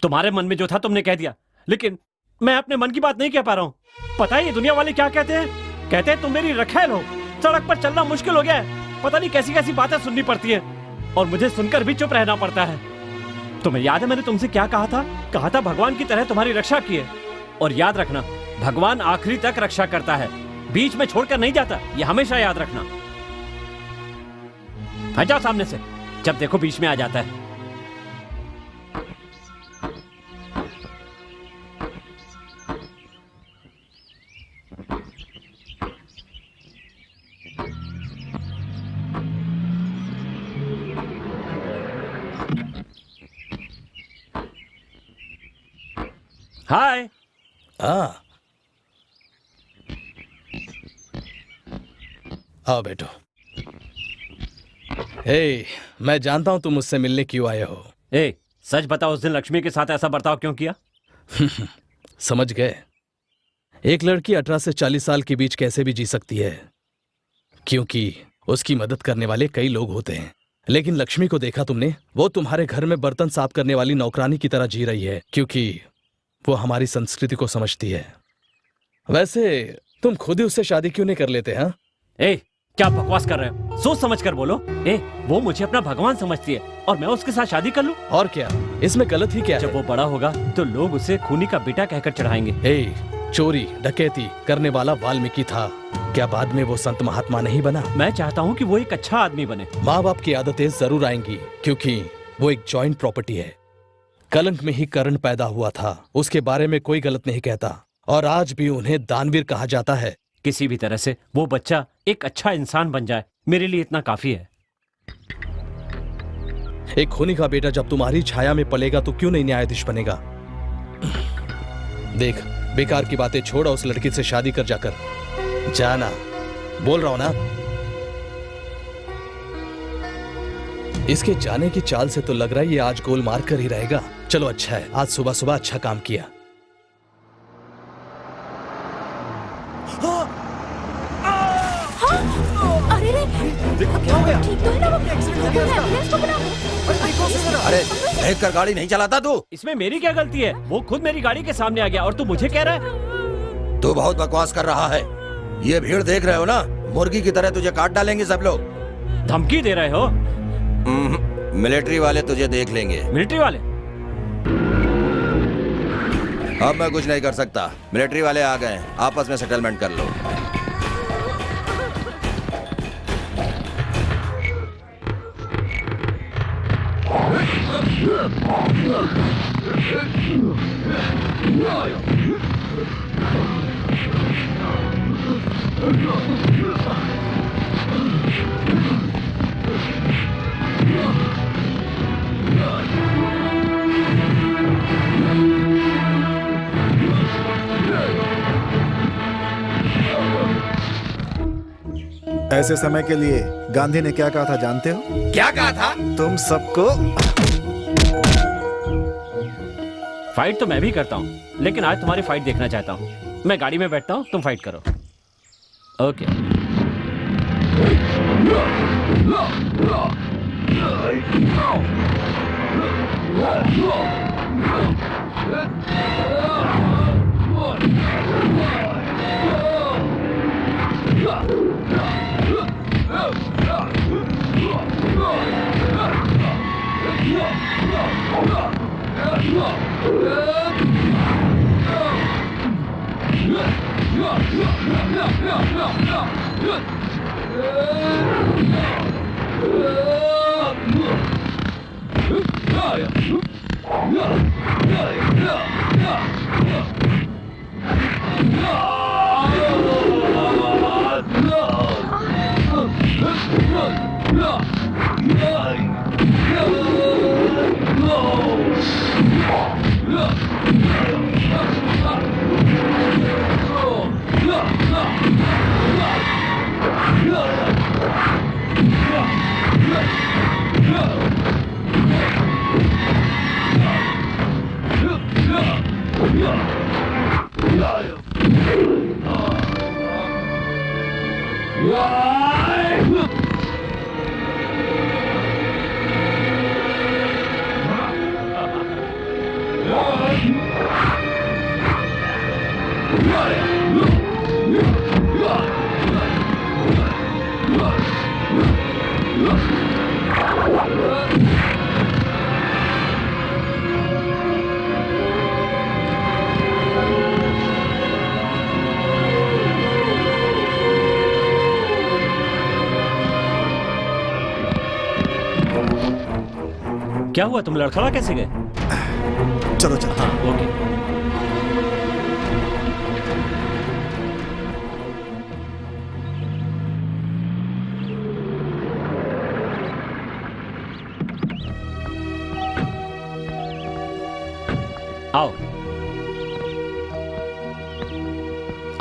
तुम्हारे मन में जो था तुमने कह दिया, लेकिन मैं अपने मन की बात नहीं कह पा रहा हूँ। पता है ये दुनिया वाले क्या कहते हैं? कहते हैं तुम मेरी रखैल हो, सड़क पर चलना मुश्किल हो गया है। पता नहीं कैसी कैसी बातें सुननी पड़ती है और मुझे सुनकर भी चुप रहना पड़ता है। तुम्हें याद है मैंने तुमसे क्या कहा था? कहा था भगवान की तरह तुम्हारी रक्षा की है। और याद रखना, भगवान आखिरी तक रक्षा करता है, बीच में छोड़कर नहीं जाता, ये हमेशा याद रखना। हट जाओ सामने से, जब देखो बीच में आ जाता है। हाय। हाँ, आओ बैठो। हे, मैं जानता हूं तुम मुझसे मिलने क्यों आए हो। ए, सच बताओ, उस दिन लक्ष्मी के साथ ऐसा बर्ताव क्यों किया? समझ गए। एक लड़की 18 से 40 साल के बीच कैसे भी जी सकती है, क्योंकि उसकी मदद करने वाले कई लोग होते हैं। लेकिन लक्ष्मी को देखा तुमने? वो तुम्हारे घर में बर्तन साफ करने वाली नौकरानी की तरह जी रही है, क्योंकि वो हमारी संस्कृति को समझती है। वैसे तुम खुद ही उससे शादी क्यों नहीं कर लेते? हाँ, ए, क्या बकवास कर रहे हो? सोच समझ कर बोलो। ए, वो मुझे अपना भगवान समझती है और मैं उसके साथ शादी कर लूं? और क्या, इसमें गलत ही क्या है? जब वो बड़ा होगा तो लोग उसे खूनी का बेटा कहकर चढ़ाएंगे। ए, चोरी डकैती करने वाला वाल्मीकि था, क्या बाद में वो संत महात्मा नहीं बना? मैं चाहता हूँ कि वो एक अच्छा आदमी बने। माँ बाप की आदतें जरूर आएंगी, क्योंकि वो एक जॉइंट प्रॉपर्टी है। कलंक में ही कर्ण पैदा हुआ था, उसके बारे में कोई गलत नहीं कहता, और आज भी उन्हें दानवीर कहा जाता है। किसी भी तरह से वो बच्चा एक अच्छा इंसान बन जाए, मेरे लिए इतना काफी है। एक खूनी का बेटा जब तुम्हारी छाया में पलेगा तो क्यों नहीं न्यायाधीश बनेगा? देख, बेकार की बातें छोड़, उस लड़की से शादी कर जाकर जाना, बोल रहा हूं ना। इसके जाने की चाल से तो लग रहा है ये आज गोल मार कर ही रहेगा। चलो अच्छा है, आज सुबह सुबह अच्छा काम किया। अरे रे, देखो क्या हो गया? ठीक तो है ना? वो एक्सीडेंट हो गया उसका। अरे देख कर गाड़ी नहीं चलाता तू? इसमें मेरी क्या गलती है? वो खुद मेरी गाड़ी के सामने आ गया और तू मुझे कह रहा है? तू बहुत बकवास कर रहा है। ये भीड़ देख रहे हो ना, मुर्गी की तरह तुझे काट डालेंगे सब लोग। धमकी दे रहे हो? मिलिट्री वाले तुझे देख लेंगे। मिलिट्री वाले? अब मैं कुछ नहीं कर सकता, मिलिट्री वाले आ गए, आपस में सेटलमेंट कर लो। ऐसे समय के लिए गांधी ने क्या कहा था जानते हो? क्या कहा था? तुम सबको फाइट तो मैं भी करता हूँ, लेकिन आज तुम्हारी फाइट देखना चाहता हूँ। मैं गाड़ी में बैठता हूँ, तुम फाइट करो। ओके। क्या हुआ, तुम लड़खड़ा कैसे गए? चलो चलो। हाँ ओके। आओ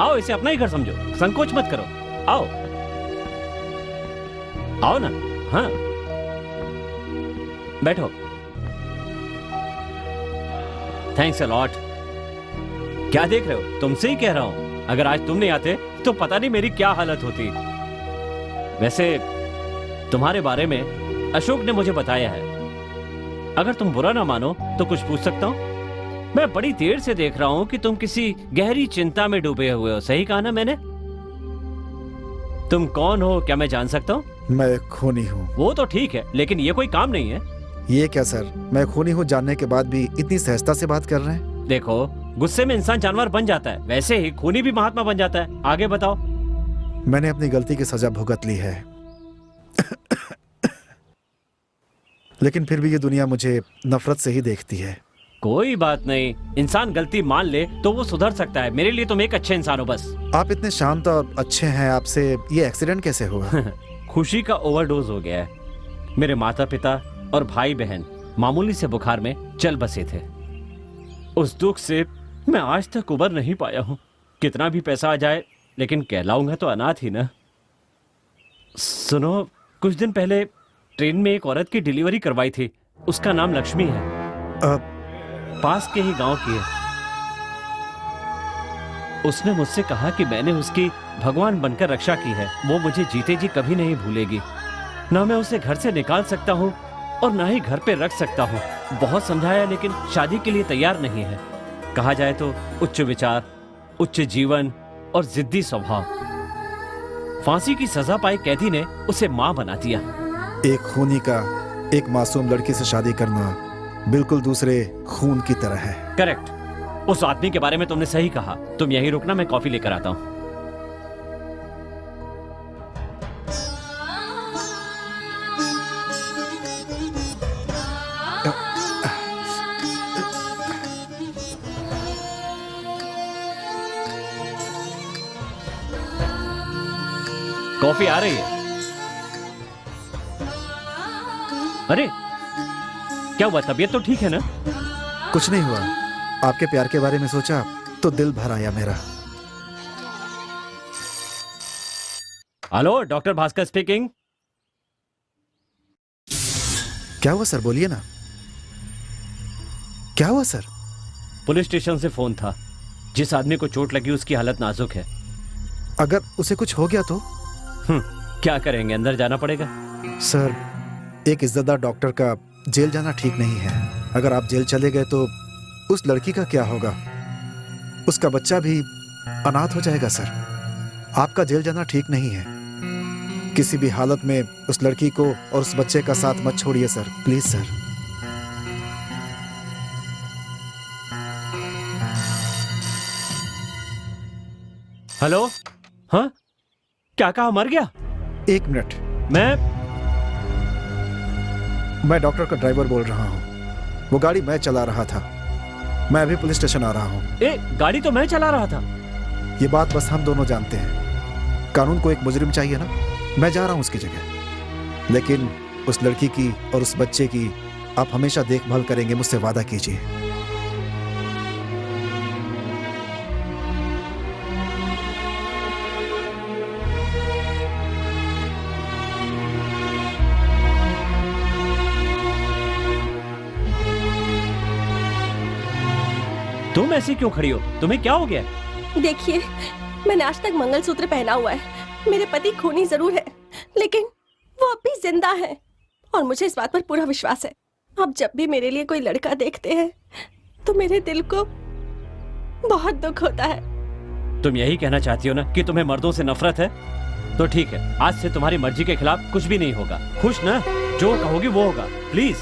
आओ, इसे अपना ही घर समझो, संकोच मत करो। आओ आओ ना। हाँ बैठो। Thanks a lot. क्या देख रहे हो, तुमसे ही कह रहा हूं, अगर आज तुम नहीं आते तो पता नहीं मेरी क्या हालत होती। वैसे तुम्हारे बारे में अशोक ने मुझे बताया है। अगर तुम बुरा ना मानो तो कुछ पूछ सकता हूं? मैं बड़ी देर से देख रहा हूं कि तुम किसी गहरी चिंता में डूबे हुए हो, सही कहा ना मैंने? तुम कौन हो, क्या मैं जान सकता हूं? मैं खूनी हूँ। वो तो ठीक है, लेकिन ये कोई काम नहीं है। ये क्या सर, मैं खूनी हूँ जानने के बाद भी इतनी सहजता से बात कर रहे हैं? देखो, गुस्से में इंसान जानवर बन जाता है, वैसे ही खूनी भी महात्मा बन जाता है। आगे बताओ। मैंने अपनी गलती की सजा भुगत ली है लेकिन फिर भी ये दुनिया मुझे नफरत से ही देखती है। कोई बात नहीं, इंसान गलती मान ले तो वो सुधर सकता है। मेरे लिए तुम एक अच्छे इंसान हो बस। आप इतने शांत और अच्छे हैं, आपसे ये एक्सीडेंट कैसे हुआ? खुशी का ओवरडोज हो गया है। मेरे माता पिता और भाई बहन मामूली से बुखार में चल बसे थे। उस दुख से मैं आज तक उबर नहीं पाया हूँ। कितना भी पैसा आ जाए, लेकिन कहलाऊंगा तो अनाथ ही ना। सुनो, कुछ दिन पहले ट्रेन में एक औरत की डिलीवरी करवाई थी। उसका नाम लक्ष्मी है। पास के ही गांव की है। उसने मुझसे कहा कि मैंने उसकी भगवान बनकर रक्षा की है। वो मुझे जीते जी कभी नहीं भूलेगी। ना मैं उसे घर से निकाल सकता हूँ और ना ही घर पे रख सकता हूँ। बहुत समझाया, लेकिन शादी के लिए तैयार नहीं है। कहा जाए तो उच्च विचार, उच्च जीवन और जिद्दी स्वभाव। फांसी की सजा पाए कैदी ने उसे मां बना दिया। एक खूनी का एक मासूम लड़की से शादी करना बिल्कुल दूसरे खून की तरह है। करेक्ट। उस आदमी के बारे में तुमने सही कहा। तुम यहीं रुकना, मैं कॉफी लेकर आता हूं। कॉफी आ रही है। अरे क्या हुआ, तबीयत तो ठीक है ना? कुछ नहीं हुआ। आपके प्यार के बारे में सोचा तो दिल भर आया मेरा। Hello, doctor Bhaskar speaking. क्या हुआ सर, बोलिए ना। क्या हुआ सर? पुलिस स्टेशन से फोन था। जिस आदमी को चोट लगी उसकी हालत नाजुक है। अगर उसे कुछ हो गया तो? क्या करेंगे, अंदर जाना पड़ेगा। सर, एक इज्जतदार डॉक्टर का जेल जाना ठीक नहीं है। अगर आप जेल चले गए तो उस लड़की का क्या होगा? उसका बच्चा भी अनाथ हो जाएगा सर। आपका जेल जाना ठीक नहीं है। किसी भी हालत में उस लड़की को और उस बच्चे का साथ मत छोड़िए सर, प्लीज सर। हेलो। हाँ, क्या कहा, मर गया? एक मिनट, मैं डॉक्टर का ड्राइवर बोल रहा हूँ। वो गाड़ी मैं चला रहा था। मैं अभी पुलिस स्टेशन आ रहा हूँ। गाड़ी तो मैं चला रहा था। ये बात बस हम दोनों जानते हैं। कानून को एक मुजरिम चाहिए ना। मैं जा रहा हूँ उसकी जगह, लेकिन उस लड़की की और उस बच्चे की आप हमेशा देखभाल करेंगे, मुझसे वादा कीजिए। तुम ऐसी क्यों खड़ी हो? तुम्हें क्या हो गया? देखिए, मैंने आज तक मंगलसूत्र पहना हुआ है। मेरे पति खूनी जरूर है, लेकिन वो अब भी जिंदा है और मुझे इस बात पर पूरा विश्वास है। अब जब भी मेरे लिए कोई लड़का देखते हैं तो मेरे दिल को बहुत दुख होता है। तुम यही कहना चाहती हो ना कि तुम्हें मर्दों से नफरत है? तो ठीक है, आज से तुम्हारी मर्जी के खिलाफ कुछ भी नहीं होगा। खुश ना? जो कहोगी वो होगा। प्लीज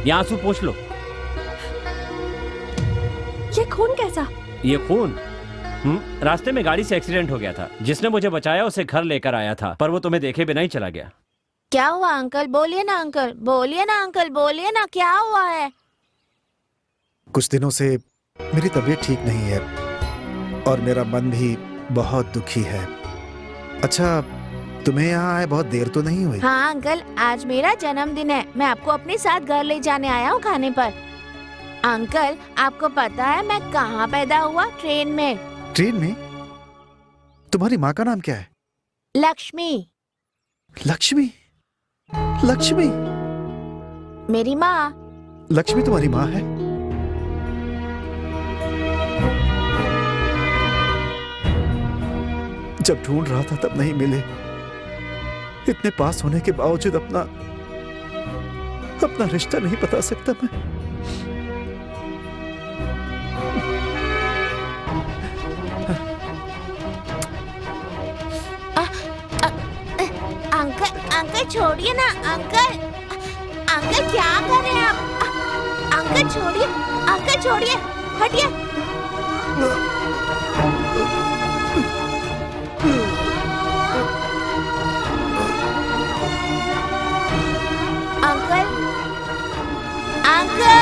ये आंसू पोंछ लो। ये खून कैसा? ये खून रास्ते में गाड़ी से एक्सीडेंट हो गया था। जिसने मुझे बचाया उसे घर लेकर आया था, पर वो तुम्हें देखे बिना ही चला गया। क्या हुआ अंकल? बोलिए ना अंकल, बोलिए ना अंकल, बोलिए ना, क्या हुआ है? कुछ दिनों से मेरी तबीयत ठीक नहीं है और मेरा मन भी बहुत दुखी है। अच्छा, तुम्हें यहाँ आए बहुत देर तो नहीं हुई? हाँ अंकल, आज मेरा जन्मदिन है। मैं आपको अपने साथ घर ले जाने आया हूँ खाने पर। अंकल, आपको पता है मैं कहाँ पैदा हुआ? ट्रेन में। ट्रेन में? तुम्हारी माँ का नाम क्या है? लक्ष्मी। लक्ष्मी? लक्ष्मी? मेरी माँ। लक्ष्मी तुम्हारी माँ है? जब ढूंढ रहा था तब नहीं मिले। इतने पास होने के बावजूद अपना रिश्ता नहीं बता सकता मैं। अंकल, अंकल छोड़िए ना अंकल। अंकल क्या कर रहे हैं आप? अंकल छोड़िए, अंकल छोड़िए, हटिए। Uncle, uncle.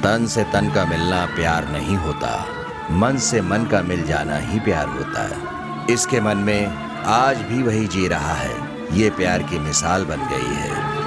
तन से तन का मिलना प्यार नहीं होता, मन से मन का मिल जाना ही प्यार होता है। इसके मन में आज भी वही जी रहा है। ये प्यार की मिसाल बन गई है।